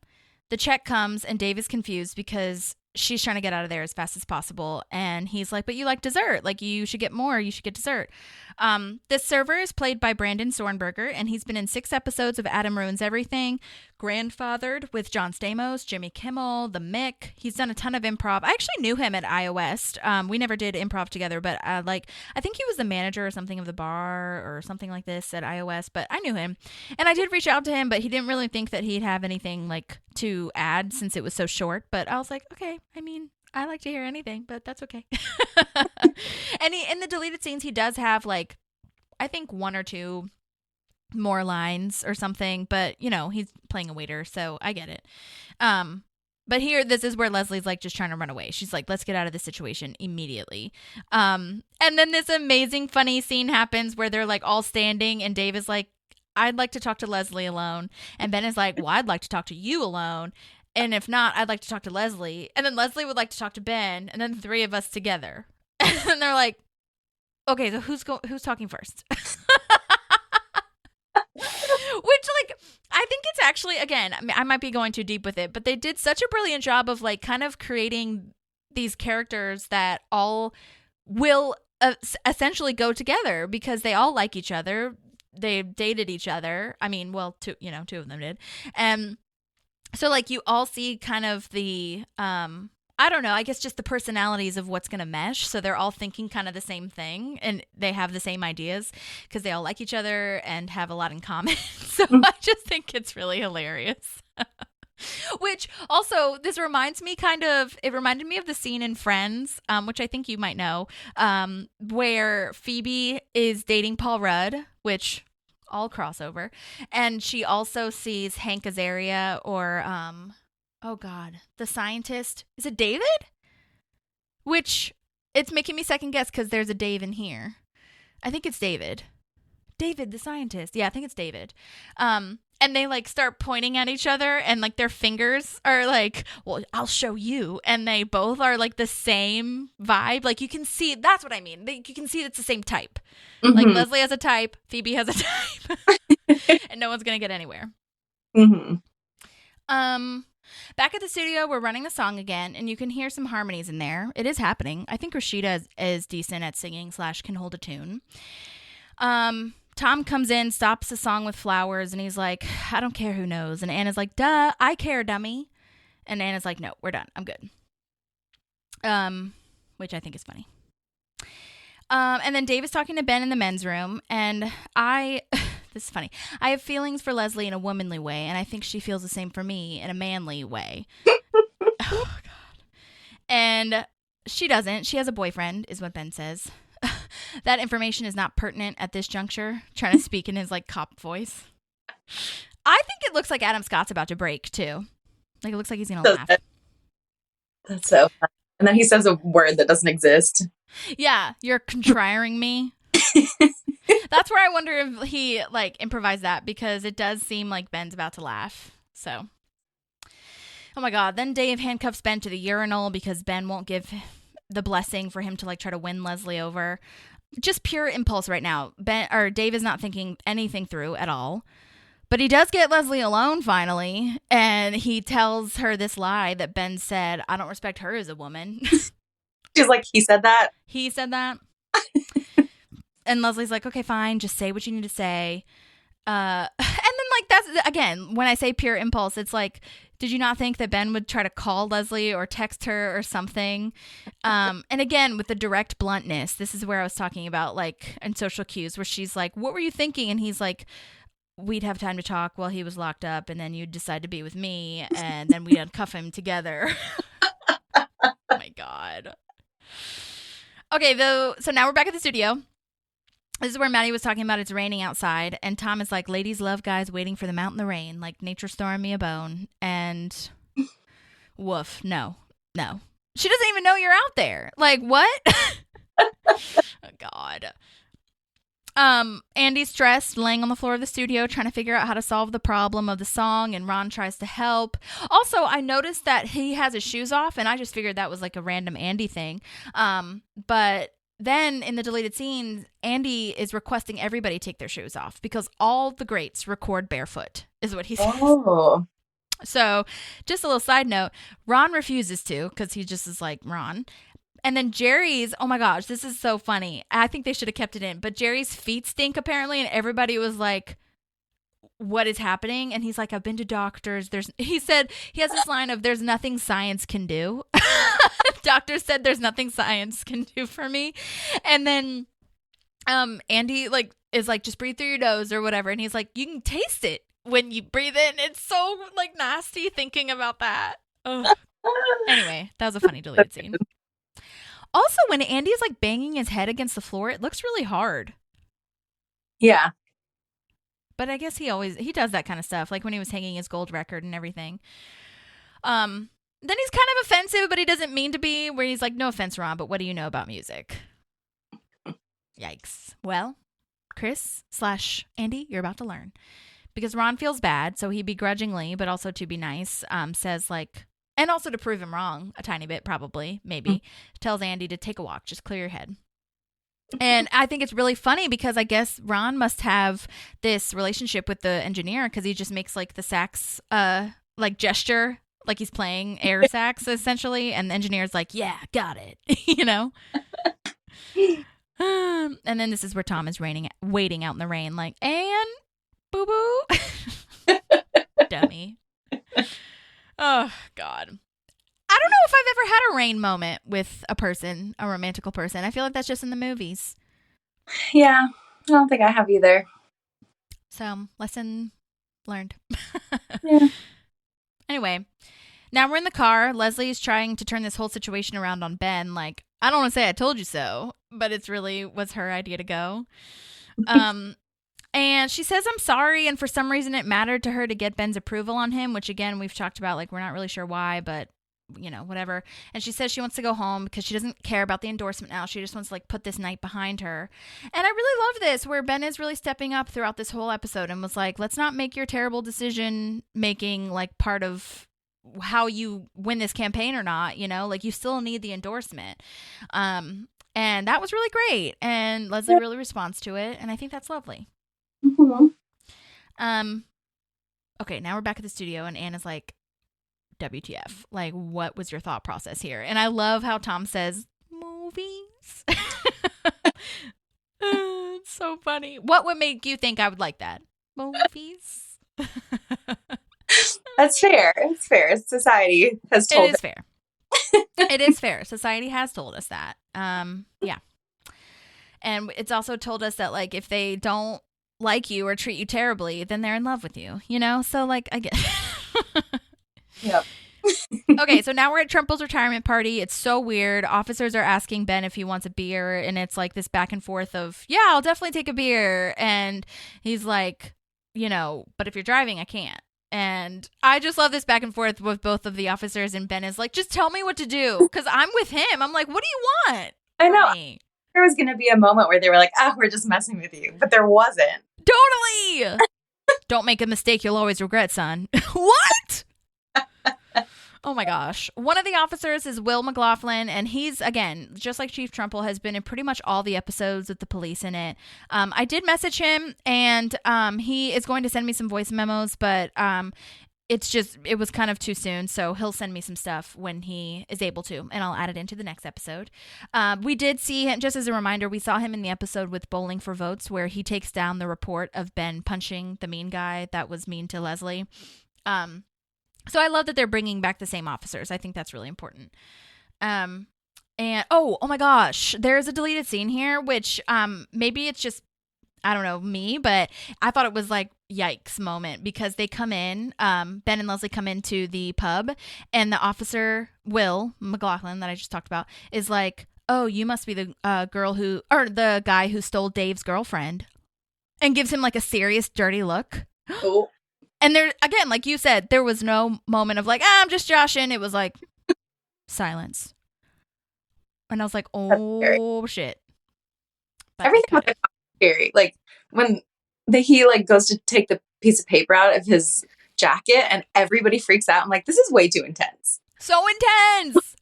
A: The check comes, and Dave is confused because she's trying to get out of there as fast as possible. And he's like, but you like dessert. Like, you should get more. You should get dessert. This server is played by Brandon Zornberger, and he's been in 6 episodes of Adam Ruins Everything, grandfathered with John Stamos, Jimmy Kimmel, The Mick. He's done a ton of improv. I actually knew him at iOS. We never did improv together, but I think he was the manager or something of the bar or something like this at iOS, but I knew him. And I did reach out to him, but he didn't really think that he'd have anything like to add since it was so short. But I was like, okay, I mean, I like to hear anything, but that's okay. And in the deleted scenes, he does have like, I think 1 or 2 more lines or something, but you know, he's playing a waiter, so I get it. But here, this is where Leslie's like just trying to run away. She's like, let's get out of this situation immediately. And then this amazing, funny scene happens where they're like all standing, and Dave is like, I'd like to talk to Leslie alone. And Ben is like, well, I'd like to talk to you alone. And if not, I'd like to talk to Leslie. And then Leslie would like to talk to Ben, and then the 3 of us together. And they're like, okay, so who's talking first? Which, like, I think it's actually, again, I might be going too deep with it, but they did such a brilliant job of, like, kind of creating these characters that all will essentially go together because they all like each other. They dated each other. I mean, well, 2 of them did. And so, like, you all see kind of the, I don't know, I guess just the personalities of what's going to mesh. So they're all thinking kind of the same thing and they have the same ideas because they all like each other and have a lot in common. So I just think it's really hilarious. Which also, this reminds me it reminded me of the scene in Friends, which I think you might know, where Phoebe is dating Paul Rudd, which all crossover. And she also sees Hank Azaria or, oh God, the scientist. Is it David? Which it's making me second guess because there's a Dave in here. I think it's David. David, the scientist. Yeah, I think it's David. And they like start pointing at each other and like their fingers are like, well, I'll show you. And they both are like the same vibe. Like you can see, that's what I mean. You can see it's the same type. Mm-hmm. Like Leslie has a type, Phoebe has a type. And no one's going to get anywhere.
D: Mm-hmm.
A: Back at the studio, we're running the song again, and you can hear some harmonies in there. It is happening. I think Rashida is decent at singing / can hold a tune. Tom comes in, stops the song with flowers, and he's like, I don't care who knows. And Anna's like, duh, I care, dummy. And Anna's like, no, we're done. I'm good. Which I think is funny. And then Dave is talking to Ben in the men's room, and this is funny. I have feelings for Leslie in a womanly way, and I think she feels the same for me in a manly way. Oh, God. And she doesn't. She has a boyfriend, is what Ben says. That information is not pertinent at this juncture. Trying to speak in his like cop voice. I think it looks like Adam Scott's about to break too. Like it looks like he's gonna laugh.
D: That's so funny. And then he says a word that doesn't exist.
A: Yeah, you're contraring me. That's where I wonder if he like improvised that because it does seem like Ben's about to laugh. So, oh my God. Then Dave handcuffs Ben to the urinal because Ben won't give the blessing for him to like try to win Leslie over. Just pure impulse right now. Dave is not thinking anything through at all. But he does get Leslie alone finally, and he tells her this lie that Ben said, I don't respect her as a woman.
D: She's like, he said that?
A: He said that. And Leslie's like, okay, fine, just say what you need to say. And then like that's, again, when I say pure impulse, it's like, did you not think that Ben would try to call Leslie or text her or something? And again, with the direct bluntness, this is where I was talking about like in social cues where she's like, what were you thinking? And he's like, we'd have time to talk while he was locked up and then you'd decide to be with me and then we'd uncuff him together. Oh my God. Okay, so now we're back at the studio. This is where Maddie was talking about it's raining outside, and Tom is like, ladies love guys waiting for them out in the rain, like nature's throwing me a bone, and woof, no. She doesn't even know you're out there. Like, what? Oh, God. Andy's stressed, laying on the floor of the studio, trying to figure out how to solve the problem of the song, and Ron tries to help. Also, I noticed that he has his shoes off, and I just figured that was like a random Andy thing. But then in the deleted scenes, Andy is requesting everybody take their shoes off because all the greats record barefoot, is what he says.
D: Oh.
A: So, just a little side note, Ron refuses to because he just is like, Ron. And then Jerry's, oh my gosh, this is so funny. I think they should have kept it in. But Jerry's feet stink apparently, and everybody was like, what is happening? And he's like, I've been to doctors. He said, he has this line of, there's nothing science can do. Doctor said there's nothing science can do for me. And then Andy like is like, just breathe through your nose or whatever. And he's like, you can taste it when you breathe in. It's so like nasty thinking about that. Ugh. Anyway, that was a funny deleted scene. Also, when Andy is like banging his head against the floor, it looks really hard.
D: Yeah.
A: But I guess he does that kind of stuff. Like when he was hanging his gold record and everything. Then he's kind of offensive, but he doesn't mean to be, where he's like, no offense, Ron, but what do you know about music? Yikes. Well, Chris / Andy, you're about to learn. Because Ron feels bad, so he begrudgingly, but also to be nice, says like, and also to prove him wrong a tiny bit, probably, maybe, tells Andy to take a walk, just clear your head. And I think it's really funny because I guess Ron must have this relationship with the engineer because he just makes like the sax like gesture, like he's playing air sax essentially, and the engineer's like, yeah, got it. You know. And then this is where Tom is waiting out in the rain, like, and boo boo. Dummy. Oh God. I don't know if I've ever had a rain moment with a person, a romantical person. I feel like that's just in the movies.
D: Yeah, I don't think I have either.
A: So, lesson learned.
D: Yeah.
A: Anyway, now we're in the car. Leslie's trying to turn this whole situation around on Ben. Like, I don't want to say I told you so, but it's really was her idea to go. And she says, I'm sorry. And for some reason, it mattered to her to get Ben's approval on him, which, again, we've talked about. Like, we're not really sure why, but, you know, whatever. And she says she wants to go home because she doesn't care about the endorsement now. She just wants to, like, put this night behind her. And I really love this, where Ben is really stepping up throughout this whole episode and was like, let's not make your terrible decision making, like, part of how you win this campaign or not, you know? Like, you still need the endorsement. And that was really great. And Leslie really responds to it. And I think that's lovely.
D: Mm-hmm.
A: Okay, now we're back at the studio and Anna's like, WTF? Like, what was your thought process here? And I love how Tom says, movies. It's so funny. What would make you think I would like that? Movies.
D: That's fair. It's fair. Society has told
A: us. It is fair. It is fair. Society has told us that. Yeah. And it's also told us that, like, if they don't like you or treat you terribly, then they're in love with you, you know? So, like, I get
D: Yep.
A: Okay, so now we're at Trumple's retirement party. It's so weird. Officers are asking Ben if he wants a beer, and it's like this back and forth of, yeah, I'll definitely take a beer. And he's like, you know, but if you're driving, I can't. And I just love this back and forth with both of the officers, and Ben is like, just tell me what to do, because I'm with him. I'm like, what do you want?
D: I know. There was going to be a moment where they were like, we're just messing with you. But there wasn't.
A: Totally. Don't make a mistake you'll always regret, son. What? Oh my gosh. One of the officers is Will McLaughlin, and he's, again, just like Chief Trumple, has been in pretty much all the episodes with the police in it. I did message him, and he is going to send me some voice memos, but it was kind of too soon, so he'll send me some stuff when he is able to, and I'll add it into the next episode. We did see him, just as a reminder, we saw him in the episode with Bowling for Votes, where he takes down the report of Ben punching the mean guy that was mean to Leslie. So I love that they're bringing back the same officers. I think that's really important. And oh my gosh, there's a deleted scene here, which maybe it's just, I don't know, me, but I thought it was like yikes moment, because they come in, Ben and Leslie come into the pub, and the officer, Will McLaughlin, that I just talked about, is like, oh, you must be the the guy who stole Dave's girlfriend, and gives him like a serious dirty look.
D: Oh.
A: And there, again, like you said, there was no moment of like, I'm just joshing. It was like silence. And I was like, oh, shit. But
D: everything was scary. Like when he like goes to take the piece of paper out of his jacket and everybody freaks out. I'm like, this is way too intense.
A: So intense.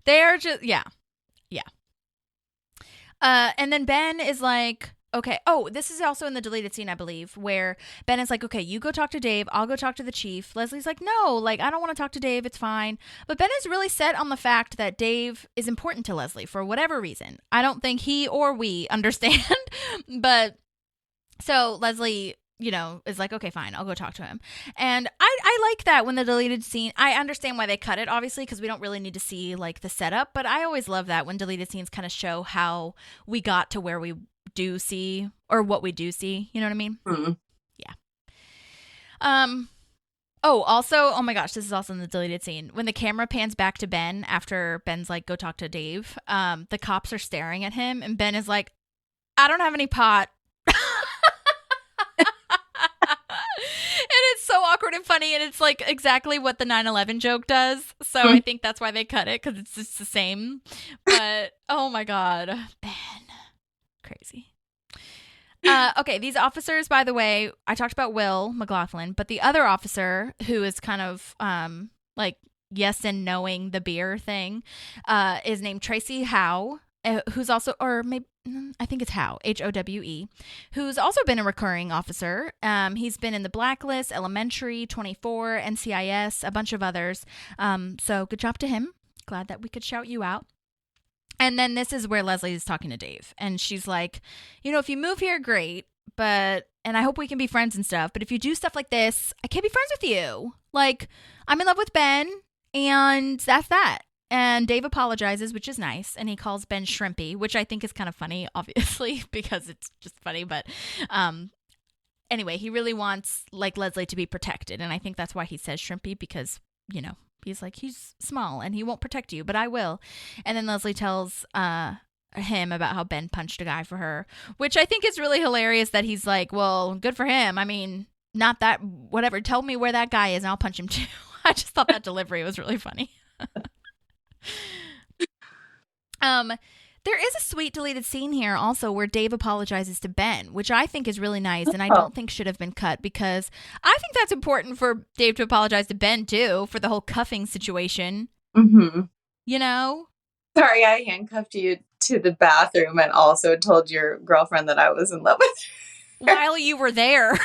A: They are just, yeah. And then Ben is like, okay. Oh, this is also in the deleted scene, I believe, where Ben is like, okay, you go talk to Dave. I'll go talk to the chief. Leslie's like, no, like, I don't want to talk to Dave. It's fine. But Ben is really set on the fact that Dave is important to Leslie for whatever reason. I don't think he or we understand. But so Leslie, you know, is like, okay, fine, I'll go talk to him. And I like that when the deleted scene, I understand why they cut it, obviously, because we don't really need to see like the setup. But I always love that when deleted scenes kind of show how we got to where we do see, or what we do see, you know what I mean?
D: Mm-hmm.
A: Yeah. Oh, also, oh my gosh, this is also in the deleted scene. When the camera pans back to Ben after Ben's like, go talk to Dave, the cops are staring at him, and Ben is like, I don't have any pot. And it's so awkward and funny, and it's like exactly what the 9/11 joke does. So I think that's why they cut it, because it's just the same. But oh my god, Ben. Crazy. Okay, these officers, by the way, I talked about Will McLaughlin, but the other officer who is kind of like yes and knowing the beer thing is named Tracy Howe, who's also, or maybe I think it's Howe, Howe, who's also been a recurring officer. He's been in The Blacklist, Elementary, 24, NCIS, a bunch of others. So good job to him. Glad that we could shout you out. And then this is where Leslie is talking to Dave. And she's like, you know, if you move here, great. And I hope we can be friends and stuff. But if you do stuff like this, I can't be friends with you. Like, I'm in love with Ben. And that's that. And Dave apologizes, which is nice. And he calls Ben Shrimpy, which I think is kind of funny, obviously, because it's just funny. But anyway, he really wants like Leslie to be protected. And I think that's why he says Shrimpy, because, you know, he's like, he's small and he won't protect you, but I will. And then Leslie tells him about how Ben punched a guy for her, which I think is really hilarious that he's like, well, good for him. I mean, not that, whatever. Tell me where that guy is and I'll punch him too. I just thought that delivery was really funny. There is a sweet deleted scene here also where Dave apologizes to Ben, which I think is really nice and I don't think should have been cut, because I think that's important for Dave to apologize to Ben too for the whole cuffing situation.
D: Mm-hmm.
A: You know?
D: Sorry, I handcuffed you to the bathroom and also told your girlfriend that I was in love with her.
A: While you were there.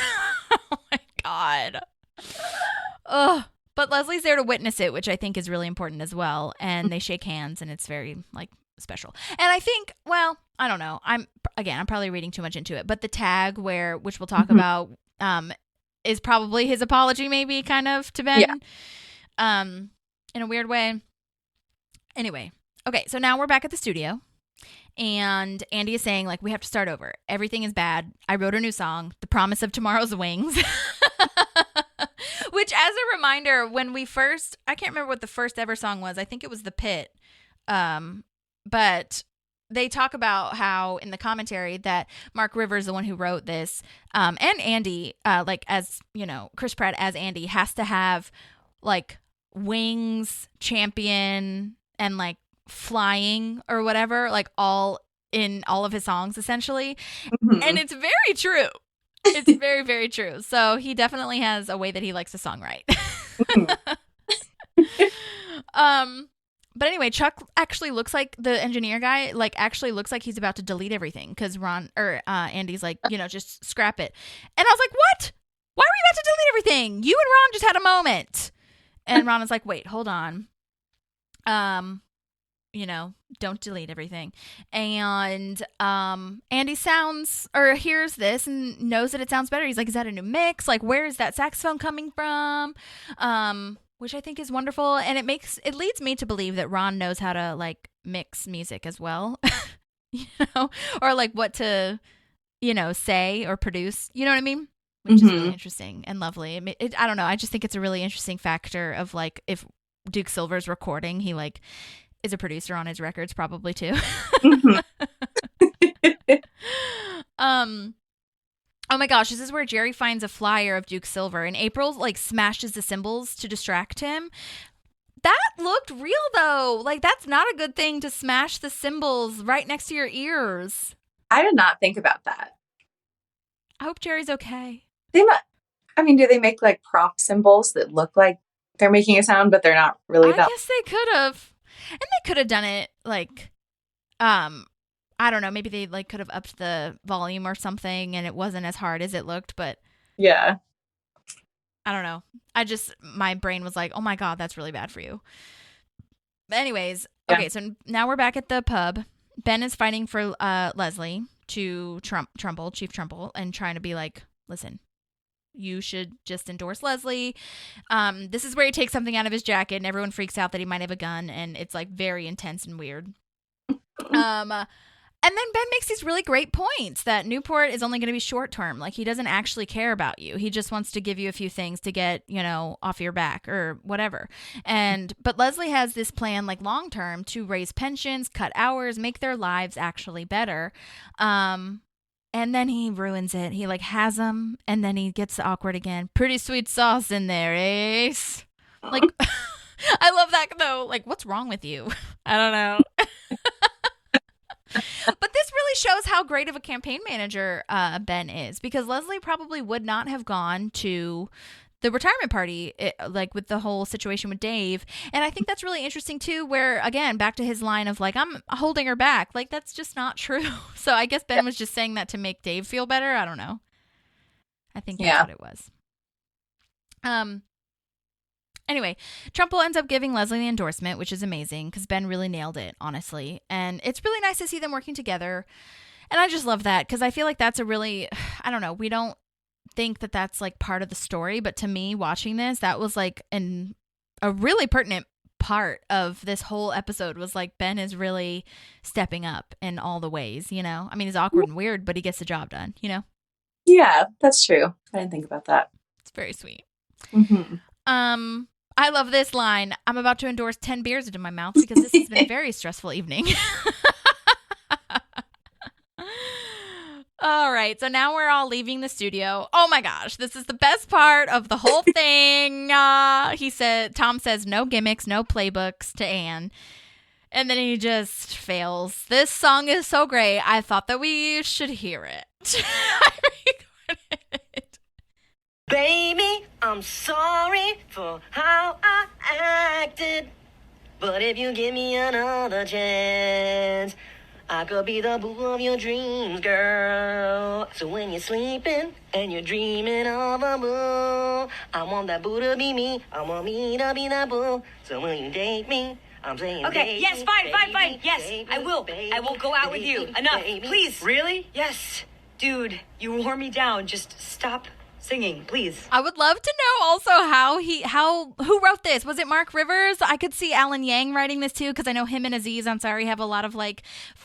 A: Oh my God. Ugh. But Leslie's there to witness it, which I think is really important as well. And they shake hands and it's very like special. And I think, well, I don't know. I'm probably reading too much into it, but the tag which we'll talk about, is probably his apology, maybe kind of to Ben, in a weird way. Anyway. Okay. So now we're back at the studio and Andy is saying like, we have to start over. Everything is bad. I wrote a new song, The Promise of Tomorrow's Wings. Which, as a reminder, when we first, I can't remember what the first ever song was. I think it was The Pit. But they talk about how in the commentary that Mark Rivers, the one who wrote this, and Andy, like as, you know, Chris Pratt as Andy has to have like wings, champion, and like flying or whatever, like all in all of his songs essentially. Mm-hmm. And it's very true. It's very, very true. So he definitely has a way that he likes to songwrite. But anyway, Chuck actually looks like the engineer guy, like actually looks like he's about to delete everything because Andy's like, you know, just scrap it. And I was like, what? Why are we about to delete everything? You and Ron just had a moment. And Ron is like, wait, hold on. You know, don't delete everything. And Andy hears this and knows that it sounds better. He's like, is that a new mix? Like, where is that saxophone coming from? Which I think is wonderful. And it leads me to believe that Ron knows how to like mix music as well, you know, or like what to, you know, say or produce, you know what I mean? Which is really interesting and lovely. I don't know. I just think it's a really interesting factor of like, if Duke Silver's recording, he like is a producer on his records probably too. Oh my gosh, this is where Jerry finds a flyer of Duke Silver and April like smashes the cymbals to distract him. That looked real though. Like that's not a good thing to smash the cymbals right next to your ears.
D: I did not think about that.
A: I hope Jerry's okay.
D: Do they make like prop cymbals that look like they're making a sound, but they're not really?
A: I guess they could have. And they could have done it like, I don't know, maybe they like could have upped the volume or something and it wasn't as hard as it looked, but
D: yeah.
A: I don't know. My brain was like, oh my God, that's really bad for you. But anyways, okay, so now we're back at the pub. Ben is fighting for Leslie to Chief Trumbull, and trying to be like, listen, you should just endorse Leslie. This is where he takes something out of his jacket and everyone freaks out that he might have a gun, and it's like very intense and weird. And then Ben makes these really great points that Newport is only going to be short term. Like he doesn't actually care about you. He just wants to give you a few things to get, you know, off your back or whatever. But Leslie has this plan like long term to raise pensions, cut hours, make their lives actually better. And then he ruins it. He like has them and then he gets awkward again. Pretty sweet sauce in there, Ace. Like, I love that though. Like, what's wrong with you? I don't know. But this really shows how great of a campaign manager Ben is, because Leslie probably would not have gone to the retirement party, like with the whole situation with Dave. And I think that's really interesting too, where again, back to his line of like, I'm holding her back. Like that's just not true. So I guess Ben was just saying that to make Dave feel better. I don't know. I think that's what it was. Anyway, Trumbull ends up giving Leslie the endorsement, which is amazing because Ben really nailed it, honestly. And it's really nice to see them working together. And I just love that because I feel like that's a really, I don't know, we don't think that that's like part of the story. But to me, watching this, that was like a really pertinent part of this whole episode was like Ben is really stepping up in all the ways, you know? I mean, he's awkward and weird, but he gets the job done, you know?
D: Yeah, that's true. I didn't think about that.
A: It's very sweet.
D: Mm-hmm.
A: I love this line. I'm about to endorse 10 beers into my mouth because this has been a very stressful evening. All right, so now we're all leaving the studio. Oh my gosh, this is the best part of the whole thing. Tom says no gimmicks, no playbooks to Anne. And then he just fails. This song is so great. I thought that we should hear it. I recorded it.
F: Baby, I'm sorry for how I acted. But if you give me another chance, I could be the boo of your dreams, girl. So when you're sleeping and you're dreaming of a boo, I want that boo to be me. I want me to be that boo. So will you date me? I'm saying
G: okay, yes, fine. Yes, I will. I will go out with you. Enough, please.
F: Really?
G: Yes. Dude, you wore me down. Just stop singing, please.
A: I would love to know also who wrote this? Was it Mark Rivers? I could see Alan Yang writing this too, because I know him and Aziz Ansari have a lot of like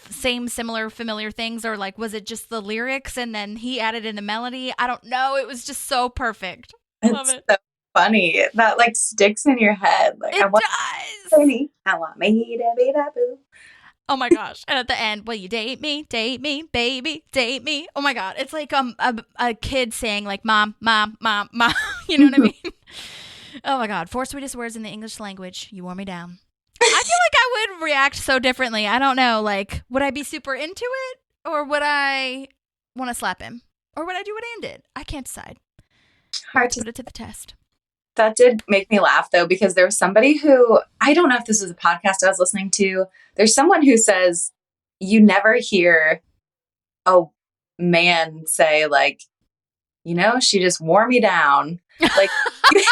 A: similar, familiar things. Or like, was it just the lyrics and then he added in the melody? I don't know. It was just so perfect. Love it.
D: So funny. That like sticks in your head. Like
A: it does.
D: I want me to be that boo.
A: Oh my gosh. And at the end, will you date me, baby, date me? Oh my God. It's like a kid saying like, mom. You know what I mean? Oh my God. 4 sweetest words in the English language. You wore me down. I feel like I would react so differently. I don't know. Like, would I be super into it? Or would I want to slap him? Or would I do what Anne did? I can't decide.
D: Hard to
A: put it to the test.
D: That did make me laugh, though, because there was somebody who, I don't know if this was a podcast I was listening to. There's someone who says you never hear a man say, like, you know, she just wore me down. Like, you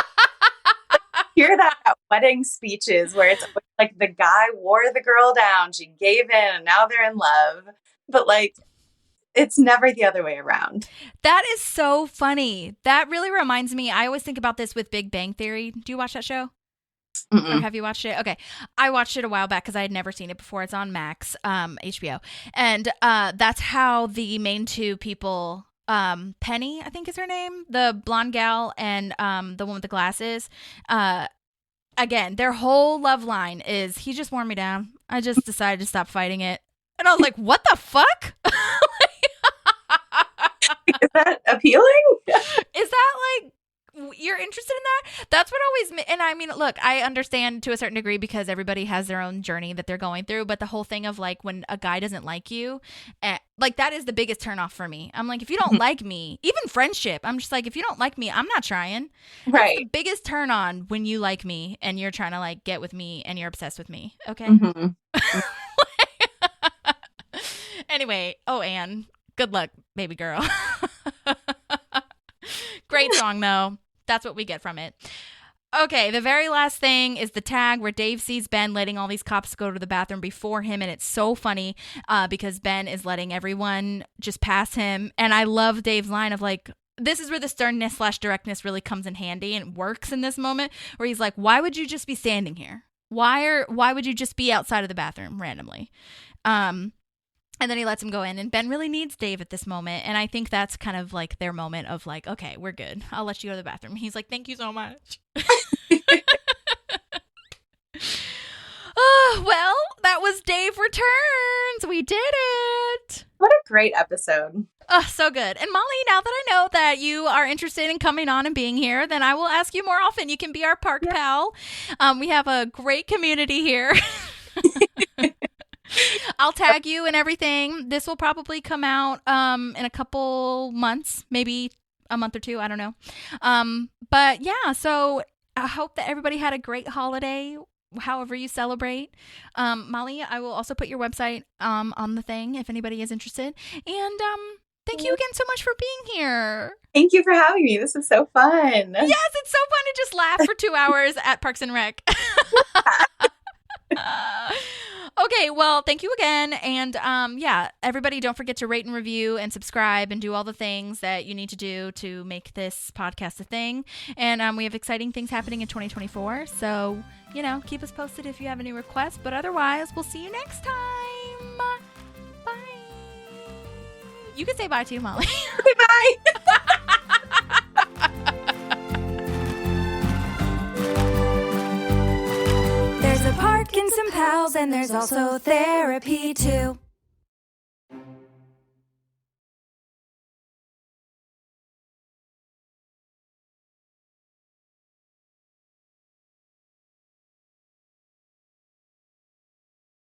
D: hear that at wedding speeches where it's like the guy wore the girl down, she gave in, and now they're in love. But, like, it's never the other way around.
A: That is so funny. That really reminds me. I always think about this with Big Bang Theory. Do you watch that show?
D: Mm-mm.
A: Or have you watched it? Okay. I watched it a while back because I had never seen it before. It's on Max, HBO. And that's how the main two people, Penny, I think is her name, the blonde gal, and the one with the glasses. Again, their whole love line is, he just wore me down. I just decided to stop fighting it. And I was like, what the fuck?
D: Is that appealing?
A: Is that like, you're interested in that? That's what always, and I mean, look, I understand to a certain degree because everybody has their own journey that they're going through, but the whole thing of like when a guy doesn't like you, like that is the biggest turnoff for me. I'm like, if you don't like me, even friendship, I'm just like, if you don't like me, I'm not trying.
D: Right.
A: That's the biggest turn on when you like me and you're trying to like get with me and you're obsessed with me. Okay.
D: Mm-hmm.
A: Anyway, Anne, good luck, baby girl. Great song, though. That's what we get from it. Okay, the very last thing is the tag where Dave sees Ben letting all these cops go to the bathroom before him, and it's so funny because Ben is letting everyone just pass him, and I love Dave's line of like, this is where the sternness / directness really comes in handy and works in this moment, where he's like, why would you just be standing here? Why would you just be outside of the bathroom randomly? And then he lets him go in, and Ben really needs Dave at this moment. And I think that's kind of like their moment of like, okay, we're good. I'll let you go to the bathroom. He's like, thank you so much. Oh, well, that was Dave Returns. We did it.
D: What a great episode.
A: Oh, so good. And Molly, now that I know that you are interested in coming on and being here, then I will ask you more often. You can be our park pal. We have a great community here. I'll tag you and everything. This will probably come out in a couple months, maybe a month or two. I don't know. But yeah, so I hope that everybody had a great holiday, however you celebrate. Molly, I will also put your website on the thing if anybody is interested. And thank you again so much for being here.
D: Thank you for having me. This is so fun.
A: Yes, it's so fun to just laugh for 2 hours at Parks and Rec. Okay, well, thank you again. And yeah, everybody don't forget to rate and review and subscribe and do all the things that you need to do to make this podcast a thing. And we have exciting things happening in 2024. So, keep us posted if you have any requests. But otherwise, we'll see you next time. Bye. You can say bye too, Molly.
D: Bye.
C: There's a park and some pals, and there's also therapy too.